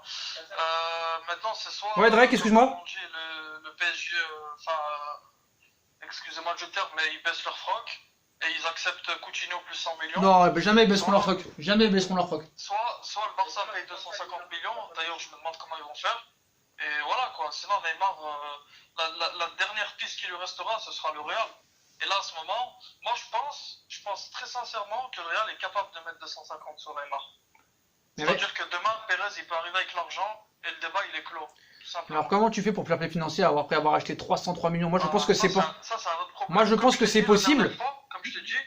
Maintenant, c'est soit. Ouais, Drake, excuse-moi. Comme on dit, le PSG, excusez-moi du terme, mais ils baissent leur froc et ils acceptent Coutinho plus 100 millions. Non, jamais ils baisseront leur froc. Jamais ils baisseront leur froc. Soit le Barça paye 250 millions, d'ailleurs, je me demande comment ils vont faire. Et voilà quoi, sinon Neymar, la dernière piste qui lui restera, ce sera le Real. Et là, à ce moment, moi je pense très sincèrement que le Real est capable de mettre 250 sur Neymar. C'est-à-dire que demain, Pérez, il peut arriver avec l'argent et le débat, il est clos. Tout simplement. Alors comment tu fais pour faire play financier après avoir acheté 303 millions? Moi je pense que c'est pas. Ça, c'est un autre problème. Moi je pense que c'est possible. Comme je t'ai dit,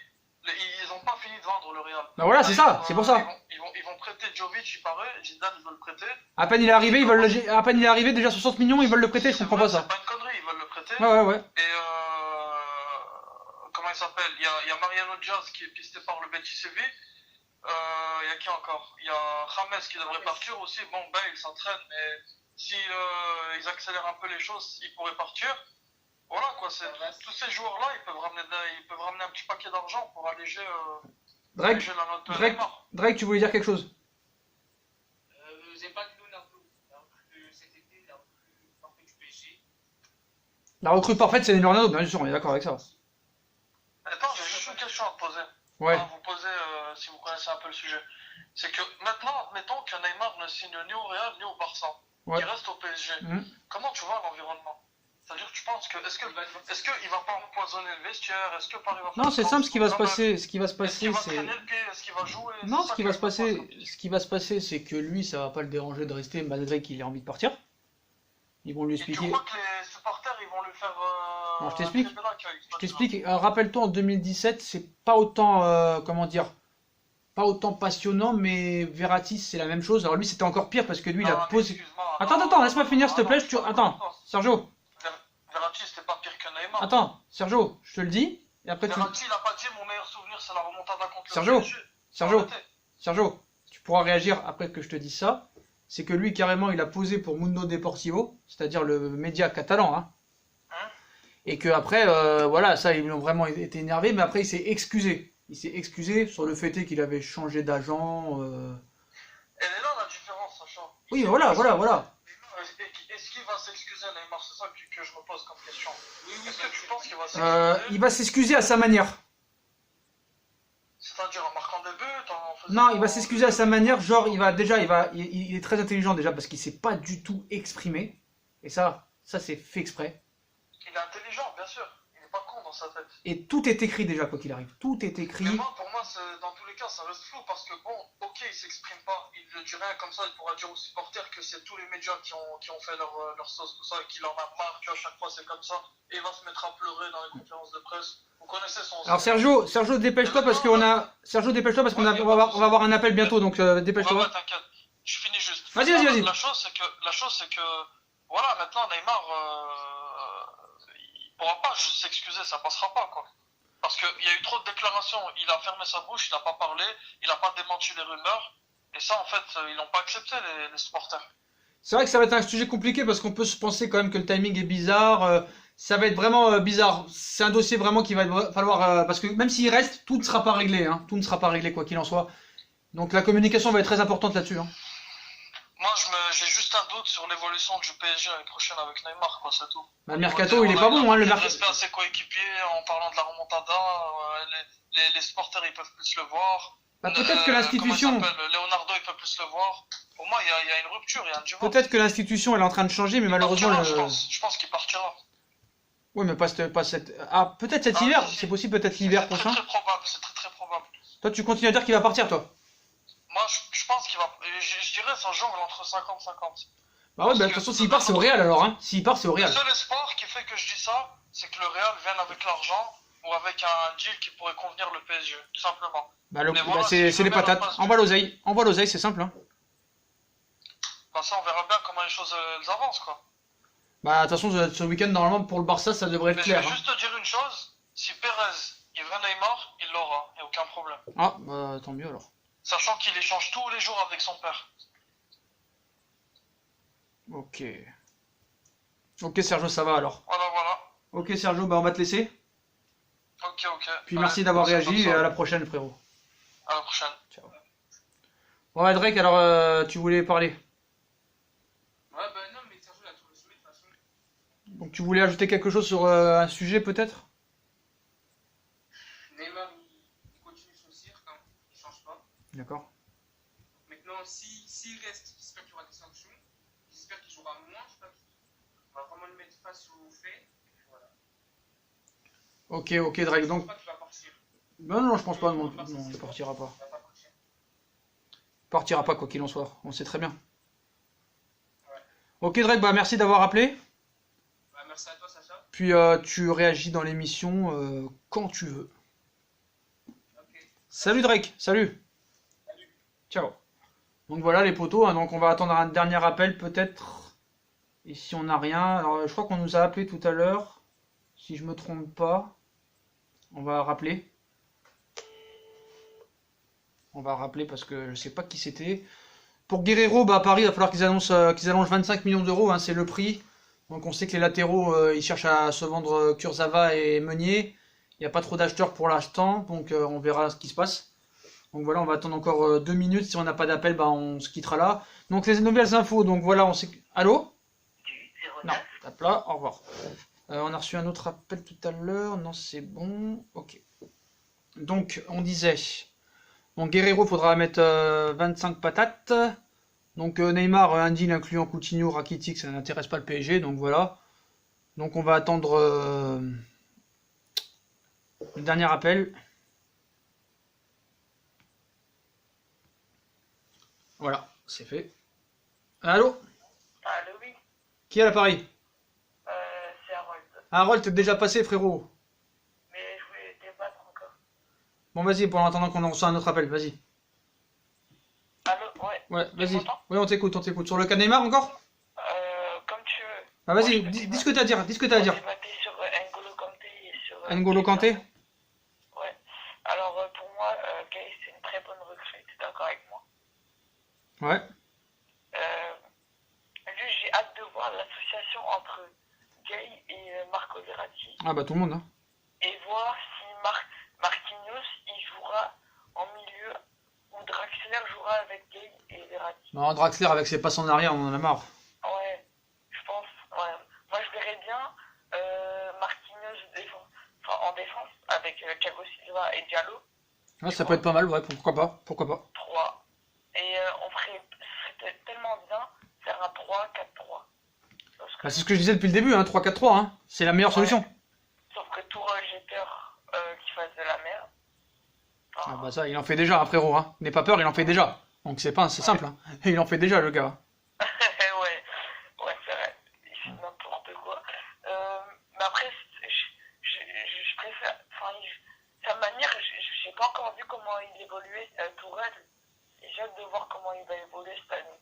ils n'ont pas fini de vendre le Real. Bah voilà, c'est ça, c'est pour ça. Ils vont prêter Jovic, il paraît. Zidane, ils veulent le prêter. À peine il est arrivé, à peine il est arrivé, déjà 60 millions, ils veulent le prêter, je comprends pas ça. C'est pas une connerie, ils veulent le prêter. Ouais. Et comment il s'appelle? Il y a Mariano Diaz qui est pisté par le Betis Séville. Il y a qui encore? Il y a James qui devrait partir aussi. Bon, ben, il s'entraîne, mais si ils accélèrent un peu les choses, ils pourraient partir. Voilà quoi, tous ces joueurs-là, ils peuvent ramener un petit paquet d'argent pour alléger la note de Neymar. Drake, tu voulais dire quelque chose? J'ai pas de Leonardo. Cet été, la recrue parfaite du PSG. La recrue parfaite, c'est Leonardo, bien sûr, on est d'accord avec ça. Attends, j'ai juste une question à te poser. Ouais. À vous poser, si vous connaissez un peu le sujet. C'est que maintenant, admettons que Neymar ne signe ni au Real ni au Barça. Ouais. Il reste au PSG. Comment tu vois l'environnement? C'est-à-dire, tu penses que est-ce qu'il va pas empoisonner le vestiaire? Est-ce que Paris va faire? Non, c'est simple, ce qui va se passer, Est-ce qu'il va c'est. traîner le pied? Est-ce qu'il va jouer? Non, C'est ce ça qui que va je se me pose passer, comme question. ce qui va se passer, c'est que lui, ça va pas le déranger de rester malgré qu'il ait envie de partir. Ils vont lui Et tu expliquer. crois que les supporters, ils vont lui faire Alors, je t'explique. un tribunal d'accueil, Je t'explique. Rappelle-toi, en 2017, c'est pas autant, comment dire, pas autant passionnant, mais Verratti, c'est la même chose. Alors lui, c'était encore pire parce que lui, il a Non, mais posé. excuse-moi, Attends, laisse-moi finir, s'il te plaît. non, Attends, Sergio. Verratti, c'était pas pire que Neymar. Attends, Sergio, je te le dis. Et après, tu. Verratti, il a pas dit mon meilleur souvenir, c'est la remontada contre Sergio, le PSG. Sergio, Sergio, tu pourras réagir après que je te dise ça. C'est que lui, carrément, il a posé pour Mundo Deportivo, c'est-à-dire le média catalan, hein. Et que après, voilà, ça, ils ont vraiment été énervés, mais après, il s'est excusé. Il s'est excusé sur le fait qu'il avait changé d'agent. Elle est là la différence, Sacha. Oui, voilà. Est-ce qu'il va s'excuser, Neymar? C'est ça que je me pose comme question. Est-ce que tu penses qu'il va s'excuser? Il va s'excuser à sa manière. C'est-à-dire en marquant des buts, en faisant... Non, il va s'excuser à sa manière, genre il est très intelligent déjà parce qu'il s'est pas du tout exprimé. Et ça c'est fait exprès. Il est intelligent, bien sûr. Il n'est pas con dans sa tête. Et tout est écrit déjà quoi qu'il arrive. Tout est écrit. Mais pour moi, dans tous les cas, ça reste flou parce que bon, ok, il s'exprime pas, il ne dit rien comme ça, il pourra dire aux supporters que c'est tous les médias qui ont fait leur sauce, tout ça, et qu'il en a marre, qu'à chaque fois c'est comme ça, et il va se mettre à pleurer dans les conférences de presse. Vous connaissez son... Alors Sergio, dépêche-toi parce qu'on va avoir un appel bientôt, donc dépêche-toi. Ouais, t'inquiète. Je finis juste. Vas-y. La chose, c'est que, voilà, maintenant Neymar, il pourra pas juste s'excuser, ça passera pas, quoi. Parce qu'il y a eu trop de déclarations, il a fermé sa bouche, il n'a pas parlé, il n'a pas démenti les rumeurs, et ça, en fait, ils n'ont pas accepté, les supporters. C'est vrai que ça va être un sujet compliqué parce qu'on peut se penser quand même que le timing est bizarre. Ça va être vraiment bizarre. C'est un dossier vraiment qu'il va falloir... parce que même s'il reste, tout ne sera pas réglé. Hein. Tout ne sera pas réglé, quoi qu'il en soit. Donc la communication va être très importante là-dessus. Hein. Moi, j'ai juste un doute sur l'évolution du PSG l'année prochaine avec Neymar, quoi, c'est tout. Bah, le mercato, il est pas bon. Hein, le mercato. Respect à ses coéquipiers en parlant de la remontada, les supporters, ils peuvent plus le voir. Bah, peut-être que l'institution... Leonardo, il peut plus le voir. Pour moi, il y a une rupture, il y a un divorce. Peut-être que l'institution, elle est en train de changer, mais malheureusement... Je pense qu'il partira. Oui, mais pas cette... Ah, peut-être cet hiver. C'est possible, peut-être l'hiver prochain. C'est très probable. Toi, tu continues à dire qu'il va partir, toi? Moi, je pense qu'il va... Je dirais ça jongle entre 50-50. Bah ouais, bah de toute façon, s'il part, c'est au Real, alors. Hein. S'il part, c'est au Real. Le seul espoir qui fait que je dis ça, c'est que le Real vienne avec l'argent ou avec un deal qui pourrait convenir le PSG, tout simplement. Bah, c'est les patates. Envoie l'oseille, c'est simple. Hein. Bah ça, on verra bien comment les choses avancent, quoi. Bah, de toute façon, ce week-end, normalement, pour le Barça, ça devrait être clair. Je vais juste te dire une chose, si Pérez, il veut Neymar, il l'aura, il n'y a aucun problème. Ah, bah, tant mieux, alors. Sachant qu'il échange tous les jours avec son père. Ok. Ok, Sergio, ça va, alors. Voilà. Ok, Sergio, bah, on va te laisser. Ok, ok. Puis Ouais, merci d'avoir c'est réagi comme et ça. à la prochaine, frérot. À la prochaine. Ciao. Ouais, Drake, alors tu voulais parler. Ouais, bah non, mais Sergio, il a tout résumé de toute façon. Donc tu voulais ajouter quelque chose sur un sujet peut-être? Neymar, il continue son cirque, hein. Il change pas. D'accord. Maintenant, s'il reste, j'espère qu'il y aura des sanctions. J'espère qu'il jouera moins. J'espère qu'on va vraiment le mettre face aux faits. Et puis voilà. Ok, Drake, Je donc... pense pas qu'il va partir. Non, je pense pas, non, Il va partir, non, il c'est partira bon. pas. Il va pas partir. Il partira pas quoi qu'il en soit, on sait très bien. Ouais. Ok Drake, bah merci d'avoir appelé. Bah, merci à toi, Sacha. Puis tu réagis dans l'émission quand tu veux. Ok. Salut Drake, salut. Salut. Ciao. Donc voilà les potos, hein, donc on va attendre un dernier appel peut-être. Et si on n'a rien, alors je crois qu'on nous a appelé tout à l'heure. Si je me trompe pas, on va rappeler. On va rappeler parce que je sais pas qui c'était. Pour Guerrero, bah à Paris, il va falloir qu'ils allongent 25 millions d'euros, hein, c'est le prix. Donc on sait que les latéraux, ils cherchent à se vendre Kurzawa et Meunier. Il n'y a pas trop d'acheteurs pour l'instant, donc on verra ce qui se passe. Donc voilà, on va attendre encore 2 minutes. Si on n'a pas d'appel, bah on se quittera là. Donc les nouvelles infos, donc voilà, on sait... Allô? Non, tape là, au revoir. On a reçu un autre appel tout à l'heure. Non, c'est bon. Ok. Donc, on disait... Donc Guerrero, faudra mettre 25 patates. Donc Neymar, un deal incluant Coutinho, Rakitic, ça n'intéresse pas le PSG, donc voilà. Donc on va attendre le dernier appel. Voilà, c'est fait. Allô? Allô, oui. Qui est à l'appareil? C'est Harold. Harold, t'es déjà passé, frérot. Mais je voulais débattre encore. Bon, vas-y, pour attendant qu'on en reçoit un autre appel, vas-y. Allô, ouais. Ouais, Tu vas-y. m'entends? Oui, on t'écoute, on t'écoute. Sur le cas Neymar encore? Comme tu veux. Bah Moi, vas-y, je peux dis ce que t'as à dire, dis ce que t'as à On dire. débattait sur N'Golo Kanté et sur... N'Golo Kanté? Ouais. Alors, pour moi, Gay, c'est une très bonne recrue. Tu es d'accord avec moi? Ouais. Juste, j'ai hâte de voir l'association entre Gay et Marco Verratti Ah bah tout le monde, hein. et voir si Marquinhos il jouera en milieu ou Draxler jouera avec Gay et Verratti. Non, Draxler avec ses passes en arrière, on en a marre. Ouais, je pense. Ouais. Moi, je verrais bien Marquinhos en défense avec Thiago Silva et Diallo. Ouais, ça peut être pas mal, ouais, pourquoi pas, pourquoi pas. 3. Et ce serait tellement bien faire un 3-4-3. Bah, c'est ce que je disais depuis le début, hein, 3-4-3, hein. C'est la meilleure solution. Sauf que Tourelle, j'ai peur qu'il fasse de la merde. Enfin, Ah bah ça, il en fait déjà, hein, frérot, hein. N'aie pas peur, il en fait déjà. Donc c'est pas, c'est simple, hein. Il en fait déjà, le gars. ouais, c'est vrai. Il fait n'importe quoi. Mais après, je préfère. Enfin, sa manière, j'ai pas encore vu comment il évoluait, Tourelle. Et j'ai hâte de voir comment il va évoluer cette année.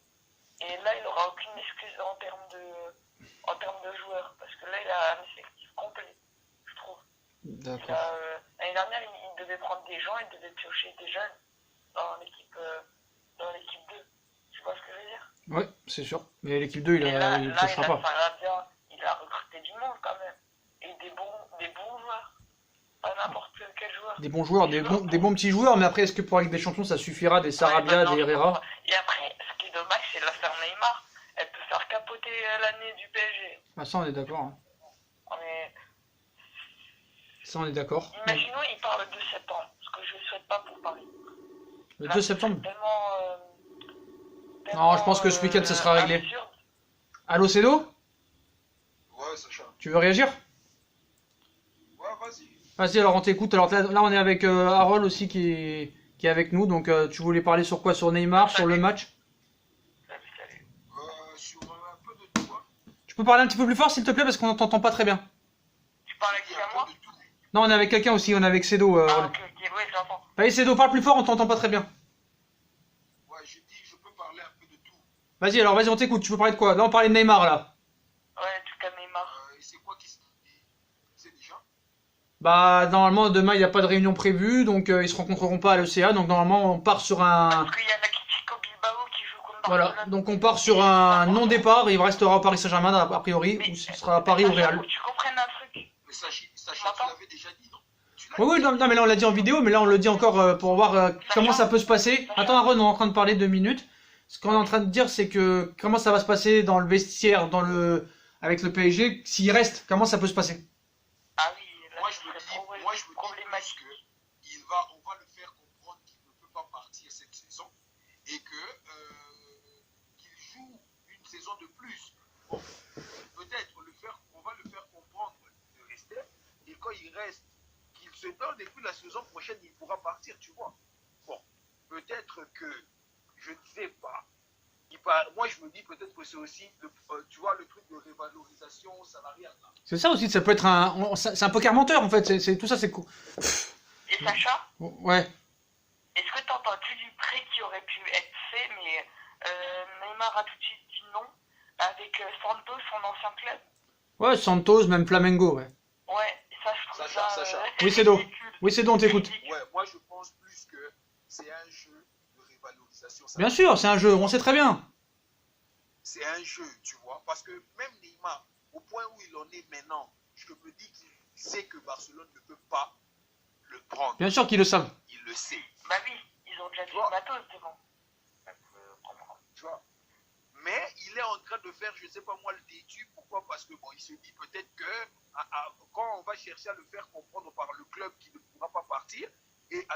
Et là, il n'aura aucune excuse en termes de joueurs. Parce que là, il a un effectif complet, je trouve. D'accord. L'année dernière, il devait prendre des gens, il devait piocher des jeunes dans l'équipe 2. Tu vois ce que je veux dire? Ouais, c'est sûr. Mais l'équipe 2, il Et là, ne il piochera a pas. Sarabia, il a recruté du monde quand même. Et des bons joueurs. Pas n'importe quel joueur. Des bons joueurs, des bons petits joueurs, mais après, est-ce que pour la Ligue des Champions, ça suffira? Des Sarabia, des Herrera? Et après, ce qui est dommage, c'est l'affaire Neymar. Elle peut faire capoter l'année du PSG. Ah, ça, on est d'accord, hein. Mais Ça, on est d'accord. imaginons, il part le 2 septembre. Ce que je ne souhaite pas pour Paris. Le 2 septembre? Tellement, je pense que ce week-end, ça sera réglé. absurde. Allô, Cédo? Ouais, Sacha. Tu veux réagir? Ouais, vas-y. Vas-y, alors on t'écoute. Alors là, on est avec Harold aussi qui est avec nous. Donc, tu voulais parler sur quoi? Sur Neymar, sur le match? Salut. Sur un peu de tout, hein. Tu peux parler un petit peu plus fort, s'il te plaît, parce qu'on t'entend pas très bien. Tu parles avec qui à moi? De tout. Non, on est avec quelqu'un aussi. On est avec Cédo. Ah, ok, oui, j'entends. Allez, Cédo, parle plus fort, on t'entend pas très bien. Ouais, je dis, je peux parler un peu de tout. Vas-y, on t'écoute. Tu veux parler de quoi? Là, on parlait de Neymar, là. Ouais, tu cas Neymar. Et c'est quoi qui se dit? C'est déjà? Bah, normalement, demain, il n'y a pas de réunion prévue. Donc, ils se rencontreront pas à l'ECA. Donc, normalement, on part sur un... Parce qu'il y a l'Atletico Bilbao qui joue contre Voilà. Barcelone. Donc, on part sur un non-départ. Il restera au Paris Saint-Germain, a priori. Mais- Ou ce sera à Paris ou Sacha, Real. faut que tu comprennes un truc. Mais Sacha, tu M'entends? l'avais déjà dit, non? Tu Oui, oui, non, non, mais là on l'a dit en vidéo, mais là on le dit encore pour voir comment ça peut se passer. Attends, Aaron, on est en train de parler 2 minutes. Ce qu'on est en train de dire, c'est que comment ça va se passer dans le vestiaire, avec le PSG, s'il reste, comment ça peut se passer? Ah oui, là, Moi, ce je me serait dis, moi, je me dis problématique. plus on va le faire comprendre qu'il ne peut pas partir cette saison et qu'il joue une saison de plus. Bon, peut-être on va le faire comprendre de rester et quand il reste, qu'il se donne et puis la saison prochaine, il pourra partir, tu vois. Bon, peut-être que, je ne sais pas. Moi, je me dis peut-être que c'est aussi, tu vois, le truc de révalorisation salariale. Là. C'est ça aussi, ça peut être c'est un poker menteur en fait, tout ça c'est cool. Et Sacha, Ouais. est-ce que tu as entendu du prêt qui aurait pu être fait, mais Neymar a tout de suite dit non, avec Santos, son ancien club? Ouais, Santos, même Flamengo, ouais. Ouais, ça je trouve Sacha, ça... Sacha. Oui, c'est d'eau. ridicule. Oui, c'est donc on t'écoute. Ouais, moi, je pense plus que c'est un jeu de révalorisation Bien salariale. sûr, c'est un jeu, on sait très bien. C'est un jeu, tu vois, parce que même Neymar, au point où il en est maintenant, je me dis qu'il sait que Barcelone ne peut pas le prendre. Bien sûr qu'ils le savent. Il le sait, Bah oui, ils ont déjà du Toi. matos devant. tu vois. Mais il est en train de faire, je ne sais pas moi, le têtu. Pourquoi? Parce que bon, il se dit peut-être que quand on va chercher à le faire comprendre par le club qui ne pourra pas partir, et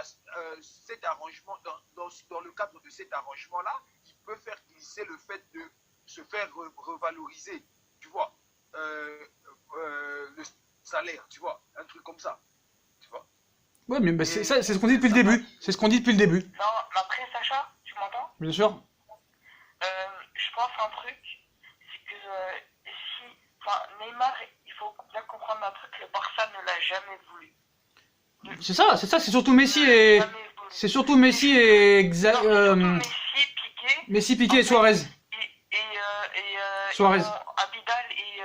cet arrangement, dans le cadre de cet arrangement-là, il peut faire glisser le fait de se faire revaloriser, tu vois, le salaire, tu vois, un truc comme ça, tu vois. Ouais, mais c'est ça, c'est ce qu'on dit depuis le début. C'est ce qu'on dit depuis le début. Non, mais après Sacha, tu m'entends? Bien sûr. Je pense un truc, c'est que Neymar, il faut bien comprendre un truc, le Barça ne l'a jamais voulu. C'est ça, c'est surtout Messi et Jamais voulu. c'est surtout Messi et Non, surtout Messi, Piqué et Suarez. Suarez. Abidal et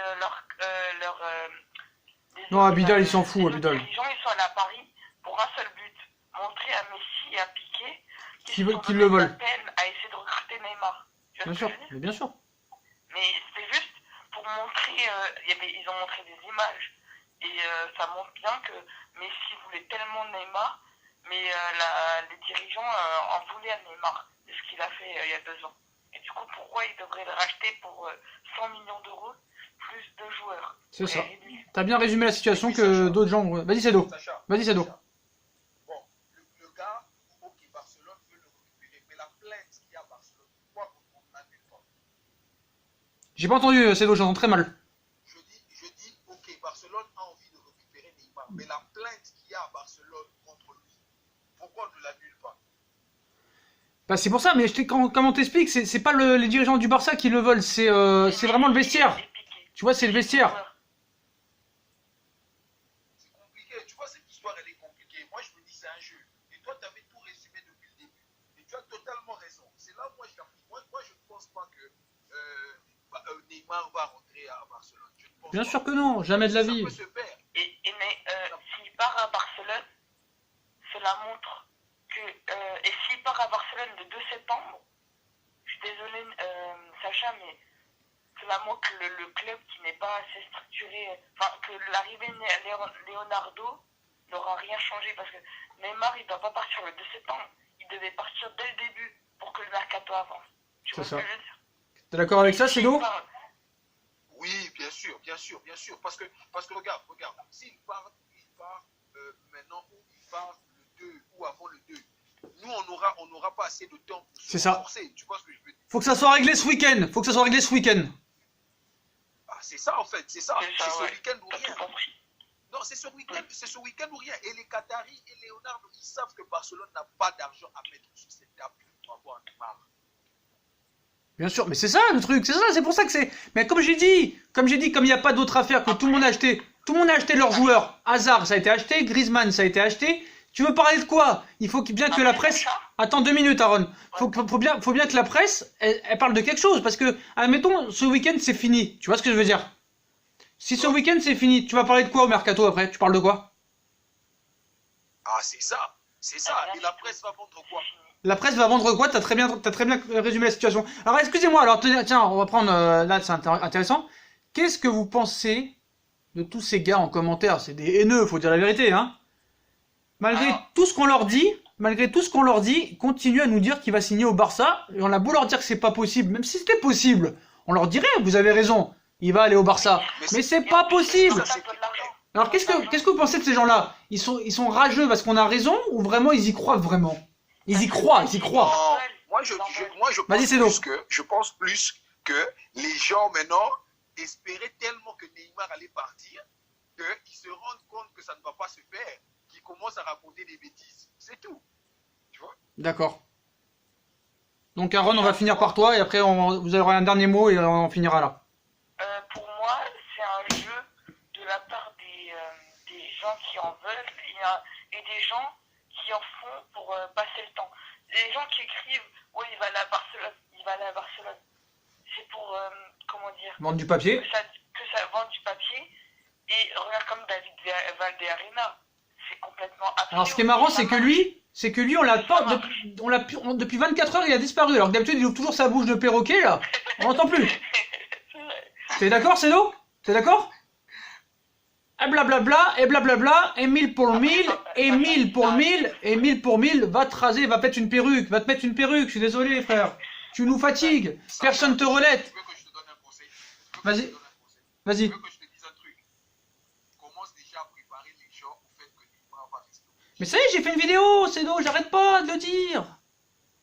Non, Abidal, il s'en fout, les Abidal. dirigeants, ils sont allés à Paris pour un seul but, montrer à Messi et à Piqué Qu'ils se sont le donné veulent. la peine à essayer de recruter Neymar. Tu vois Bien ce sûr, que je veux dire? mais bien sûr. Mais c'est juste pour montrer, ils ont montré des images et ça montre bien que Messi voulait tellement Neymar, mais les dirigeants en voulaient à Neymar de ce qu'il a fait il y a 2 ans. Et du coup, pourquoi ils devraient le racheter pour 100 millions d'euros plus 2 joueurs? C'est ça. T'as bien résumé la situation que d'autres gens. Vas-y, Sado. Sacha, Vas-y, Sado. Sacha. Bon, le gars, ok, Barcelone veut le récupérer, mais la plainte qu'il y a à Barcelone, pourquoi on n'annule pas? J'ai pas entendu, Sado, j'entends très mal. Je dis, ok, Barcelone a envie de récupérer Neymar, mais la plainte qu'il y a à Barcelone contre lui, pourquoi on ne l'annule pas? Bah, c'est pour ça, mais comment t'expliques, c'est pas les dirigeants du Barça qui le veulent, c'est vraiment le vestiaire. Tu vois, c'est le vestiaire. C'est compliqué, tu vois, cette histoire, elle est compliquée. Moi, je me dis, c'est un jeu. Et toi, tu avais tout résumé depuis le début. Et tu as totalement raison. C'est là où moi, je ne pense pas que Neymar va rentrer à Barcelone. Je ne pense Bien pas. sûr que non, jamais de la vie. Ça peut se faire. Mais s'il part à Barcelone, cela montre que. Et s'il part à Barcelone le 2 septembre, je suis désolé, Sacha, mais cela montre que le club qui n'est pas assez structuré. Enfin, que l'arrivée de Leonardo n'aura rien changé parce que Neymar, il ne doit pas partir le 2 septembre. Il devait partir dès le début pour que le mercato avance. Tu vois C'est ce que ça. je veux dire? T'es d'accord avec ça, Sado? Oui, bien sûr. Parce que regarde, s'il part maintenant ou il part le 2 ou avant le 2, nous, on n'aura pas assez de temps pour C'est se ça. renforcer. Tu vois ce que je veux dire? Faut que ça soit réglé ce week-end. Ah, c'est ça, en fait. C'est ça. C'est ce ouais. week-end ou T'as rien. tout compris. Non, c'est ce week-end ou rien. Et les Qataris et Leonardo, ils savent que Barcelone n'a pas d'argent à mettre sur cette table pour avoir Neymar. Bien sûr, mais c'est ça le truc, c'est pour ça que c'est. Mais comme j'ai dit, comme il n'y a pas d'autre affaire, que tout le monde a acheté leurs joueurs. Hazard, ça a été acheté, Griezmann, ça a été acheté. Tu veux parler de quoi? Il faut bien que la presse. Attends 2 minutes, Aaron. Faut bien que la presse, elle parle de quelque chose. Parce que, admettons, ce week-end, c'est fini. Tu vois ce que je veux dire? Si ce week-end, c'est fini, tu vas parler de quoi au mercato après? Tu parles de quoi? Ah, c'est ça. C'est ça. Et la presse va vendre quoi? La presse va vendre quoi? T'as très bien résumé la situation. Alors, excusez-moi, alors, tiens, on va prendre, là, c'est intéressant. Qu'est-ce que vous pensez de tous ces gars en commentaire? C'est des haineux, faut dire la vérité, hein? malgré Alors, tout ce qu'on leur dit, ils continuent à nous dire qu'il va signer au Barça. Et on a beau leur dire que c'est pas possible, même si c'était possible, on leur dirait, vous avez raison, il va aller au Barça. Mais c'est pas possible. ça, c'est de l'argent. Alors qu'est-ce que vous pensez de ces gens-là? Ils sont rageux parce qu'on a raison ou vraiment ils y croient vraiment? Ils y croient. Non, moi je Vas-y, Cédo. je pense plus que les gens maintenant espéraient tellement que Neymar allait partir qu'ils se rendent compte que ça ne va pas se faire, qu'ils commencent à raconter des bêtises. C'est tout. Tu vois? D'accord. Donc Aaron, on va finir par toi et après vous aurez un dernier mot et on finira là. Pour moi, c'est un jeu de la part des gens qui en veulent et des gens qui en font pour passer le temps. Les gens qui écrivent « Ouais, il va aller à Barcelone, c'est pour, comment dire, Vendre du papier. que ça vende du papier. Et regarde comme David Valderrama, c'est complètement absurde. Alors ce qui est marrant, c'est que lui, on l'a pas, depuis 24 heures, il a disparu. Alors que d'habitude, il ouvre toujours sa bouche de perroquet là. On l'entend plus. T'es d'accord, Cédo? T'es d'accord? Et blablabla, et 1000 pour le 1000, et 1000 pour le 1000, et 1000 pour 1000, va te raser, va te mettre une perruque, je suis désolé frère. Tu nous fatigues, personne te relève. Tu veux que je te donne un conseil? Vas-y. Tu Vas-y. veux que je te dise un truc? Commence déjà à préparer les gens au fait que Neymar va rester. Mais ça y est, j'ai fait une vidéo, Cédo, j'arrête pas de le dire.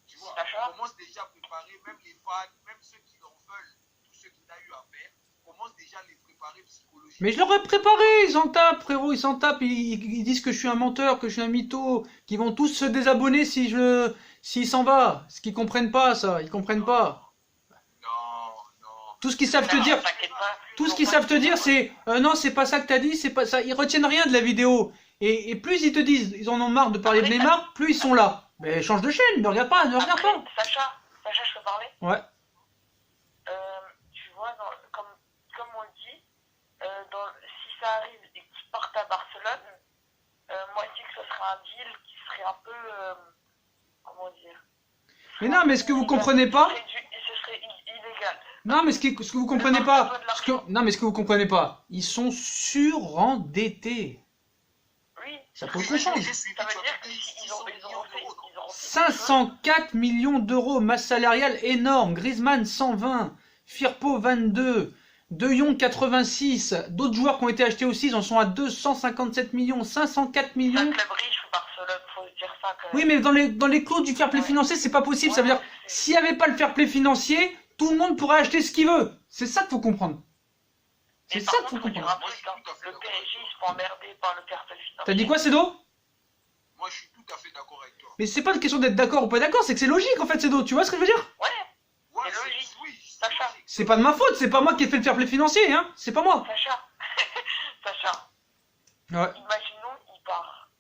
Tu vois, D'accord. commence déjà à préparer, même les fans, même ceux qui en veulent, tous ceux qu'il a eu à faire, commence déjà à les préparer psychologiquement. Mais je leur ai préparé, ils s'en tapent, frérot, ils s'en tapent, ils disent que je suis un menteur, que je suis un mytho, qu'ils vont tous se désabonner s'il s'en va. Ce qu'ils comprennent pas, ça, ils comprennent pas. Non. Tout ce qu'ils savent te dire, c'est non, c'est pas ça que t'as dit, c'est pas ça. Ils retiennent rien de la vidéo. Et plus ils te disent, ils en ont marre de parler de Neymar, plus ils sont là. Mais change de chaîne, ne regarde pas. Sacha, je peux parler? Ouais. Tu vois, comme on le dit, si ça arrive et qu'ils partent à Barcelone, moi je dis que ce serait un deal qui serait un peu, comment dire? Mais non, mais ce que vous comprenez pas, Ce serait illégal. non, mais ce que vous comprenez pas, non, mais ce que vous comprenez pas, ils sont surendettés. Oui. Ça faut qu'on change. Ça veut dire qu'ils ont fait 504 millions d'euros, masse salariale énorme. Griezmann 120, Firpo 22, De Jong 86. D'autres joueurs qui ont été achetés aussi, ils en sont à 257 millions, 504 C'est millions. un club riche, Barcelone, faut se dire ça quand même. Oui, mais dans les clous du fair play financier, c'est pas possible. Ça veut dire, s'il n'y avait pas le fair play financier, tout le monde pourrait acheter ce qu'il veut. C'est ça qu'il faut comprendre. C'est Mais ça par qu'il faut contre, faut dire comprendre. un truc, hein. Le PSG, ils se font emmerder par le fair play financier. T'as dit quoi, Cédo? Moi, je suis tout à fait d'accord avec toi. Mais c'est pas une question d'être d'accord ou pas d'accord, c'est que c'est logique en fait, Cédo. Tu vois ce que je veux dire? Ouais, Ouais, c'est logique. oui, Sacha. logique. C'est pas de ma faute, c'est pas moi qui ai fait le fair play financier, hein. C'est pas moi. Sacha, Ouais. imaginons, il part.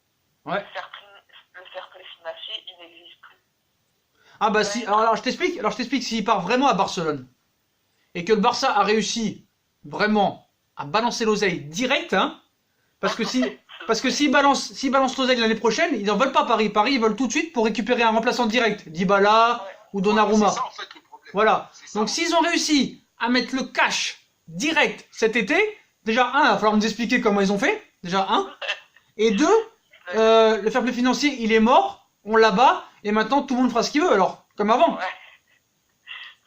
Ouais. Le fair play financier, il n'existe plus. Ah bah si, alors je t'explique s'il part vraiment à Barcelone et que le Barça a réussi vraiment à balancer l'oseille direct, hein, parce que s'ils balancent l'oseille l'année prochaine, ils n'en veulent pas Paris, ils veulent tout de suite pour récupérer un remplaçant direct, Dybala ou Donnarumma. C'est ça en fait le problème. Voilà. C'est ça. Donc s'ils ont réussi à mettre le cash direct cet été, déjà un, il va falloir nous expliquer comment ils ont fait, déjà un, et deux, le fair play financier il est mort, on l'abat et maintenant tout le monde fera ce qu'il veut alors, comme avant. Ouais.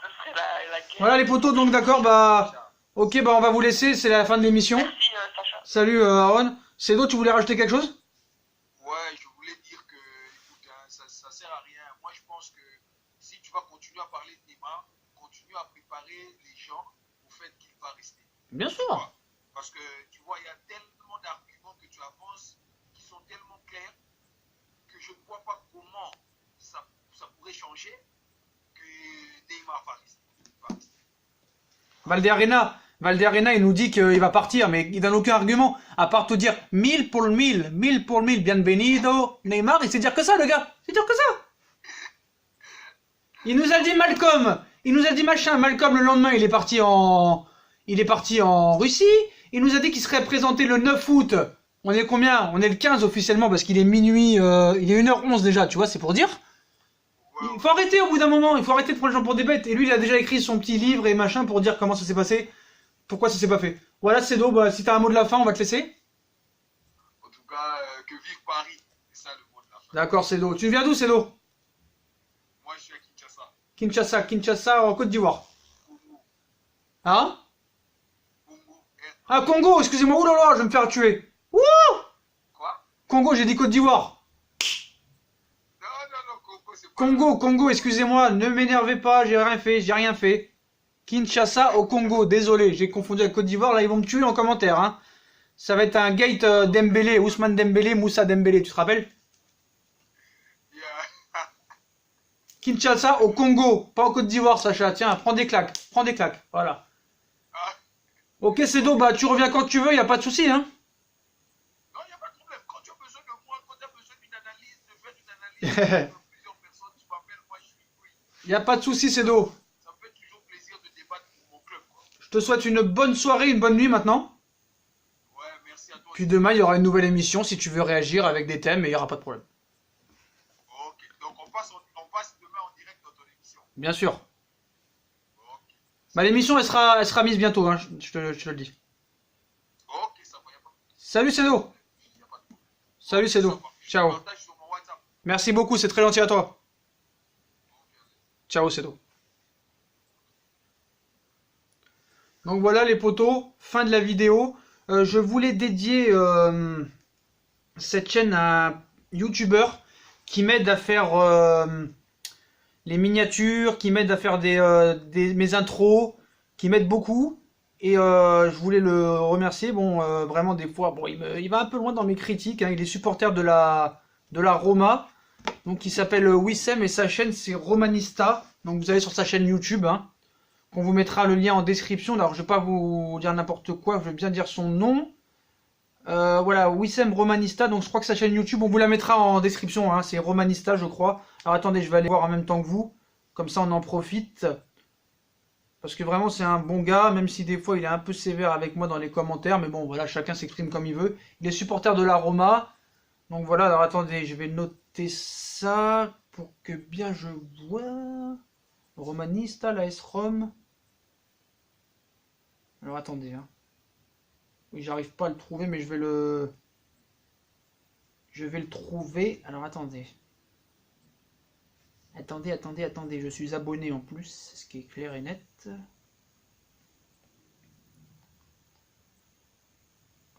Ce serait la guerre. Voilà les potos, donc d'accord, bah ok, bah on va vous laisser, c'est la fin de l'émission. Merci, Sacha. Salut Aaron. Cédo, tu voulais rajouter quelque chose? Ouais, je voulais dire que, écoute, hein, ça sert à rien. Moi, je pense que si tu vas continuer à parler de Neymar, continue à préparer les gens au fait qu'il va rester. Bien sûr. Parce que, tu vois, il y a tellement d'arguments que tu avances qui sont tellement clairs que je ne vois pas comment ça pourrait changer que Neymar va rester. Valderrama, il nous dit qu'il va partir, mais il donne aucun argument, à part te dire 1000 pour le 1000, 1000 pour le 1000, bienvenido, Neymar, il sait dire que ça, le gars, il sait dire que ça. Il nous a dit Malcolm, il nous a dit machin, Malcolm le lendemain, il est parti en Russie, il nous a dit qu'il serait présenté le 9 août, on est combien? On est le 15 officiellement, parce qu'il est minuit, il est 1h11 déjà, tu vois, c'est pour dire. Il faut arrêter au bout d'un moment, il faut arrêter de prendre les gens pour des bêtes. Et lui, il a déjà écrit son petit livre et machin pour dire comment ça s'est passé, pourquoi ça s'est pas fait. Voilà, Cédo, bah, si t'as un mot de la fin, on va te laisser. En tout cas, que vive Paris. Ça D'accord, Cédo. Tu viens d'où, Cédo? Moi, je suis à Kinshasa. Kinshasa, en Côte d'Ivoire. Congo. Hein? Congo. Ah, Congo, excusez-moi, oulala, je vais me faire tuer. Wouh! Quoi? Congo, j'ai dit Côte d'Ivoire. Non, Congo, c'est pas... Congo, excusez-moi, ne m'énervez pas, j'ai rien fait. Kinshasa au Congo, désolé, j'ai confondu avec Côte d'Ivoire, là ils vont me tuer en commentaire. Hein. Ça va être un gate Dembélé, Ousmane Dembélé, Moussa Dembélé, tu te rappelles? Yeah. Kinshasa au Congo, pas en Côte d'Ivoire, Sacha, tiens, prends des claques, voilà. Ah. Ok, Cédo, bah tu reviens quand tu veux, y a pas de souci, hein. Non, il n'y a pas de problème. Quand tu as besoin de moi, quand tu as besoin d'une analyse, de faire une analyse de plusieurs personnes, tu m'appelles, moi je suis oui. Y a pas de souci, Cédo. Ça me fait toujours plaisir de débattre pour mon club, quoi. Je te souhaite une bonne soirée, une bonne nuit maintenant. Ouais, merci à toi. Puis demain, il y aura une nouvelle émission si tu veux réagir avec des thèmes et il y aura pas de problème. Ok, donc on passe demain en direct dans ton émission. Bien sûr. Ok, Bah l'émission, elle sera mise bientôt, hein, je te le dis. ok, ça va, y a pas de problème. Salut, Cédo. Y a pas de problème. Salut, Ça Cédo. va. Je Ciao. partage sur mon WhatsApp. Merci beaucoup, c'est très gentil à toi. Ciao, Cédo. Donc voilà les potos, fin de la vidéo. Je voulais dédier cette chaîne à un YouTuber qui m'aide à faire les miniatures, qui m'aide à faire mes intros, qui m'aide beaucoup. Et je voulais le remercier. Bon, vraiment des fois, bon, il va un peu loin dans mes critiques. Hein. Il est supporter de la Roma. Donc il s'appelle Wissem et sa chaîne c'est Romanista. Donc vous allez sur sa chaîne YouTube. Hein. On vous mettra le lien en description. Alors je vais pas vous dire n'importe quoi, je vais bien dire son nom. Voilà, Wissem Romanista. Donc je crois que sa chaîne YouTube, on vous la mettra en description. Hein. C'est Romanista, je crois. Alors attendez, je vais aller voir en même temps que vous. Comme ça on en profite. Parce que vraiment c'est un bon gars, même si des fois il est un peu sévère avec moi dans les commentaires. Mais bon, voilà, chacun s'exprime comme il veut. Il est supporter de la Roma. Donc voilà, alors attendez, je vais noter ça pour que bien je vois. Romanista, la S-Rom. Alors attendez, hein. Oui, j'arrive pas à le trouver, mais je vais le trouver. Alors attendez. Attendez, je suis abonné en plus, ce qui est clair et net.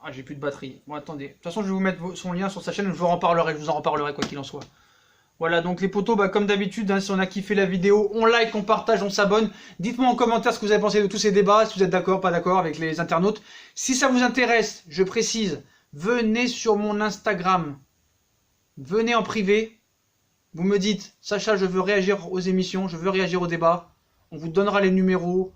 Ah, j'ai plus de batterie. Bon, attendez. De toute façon, je vais vous mettre son lien sur sa chaîne, je vous en reparlerai quoi qu'il en soit. Voilà, donc les potos, bah, comme d'habitude, hein, si on a kiffé la vidéo, on like, on partage, on s'abonne. Dites-moi en commentaire ce que vous avez pensé de tous ces débats, si vous êtes d'accord, pas d'accord avec les internautes. Si ça vous intéresse, je précise, venez sur mon Instagram. Venez en privé. Vous me dites, Sacha, je veux réagir aux émissions, je veux réagir aux débats. On vous donnera les numéros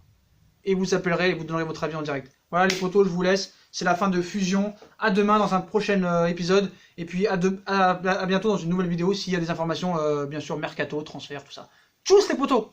et vous appellerez et vous donnerez votre avis en direct. Voilà les potos, je vous laisse. C'est la fin de Fusion. À demain dans un prochain épisode. Et puis à bientôt dans une nouvelle vidéo s'il y a des informations, bien sûr, mercato, transfert, tout ça. Tchuss les potos!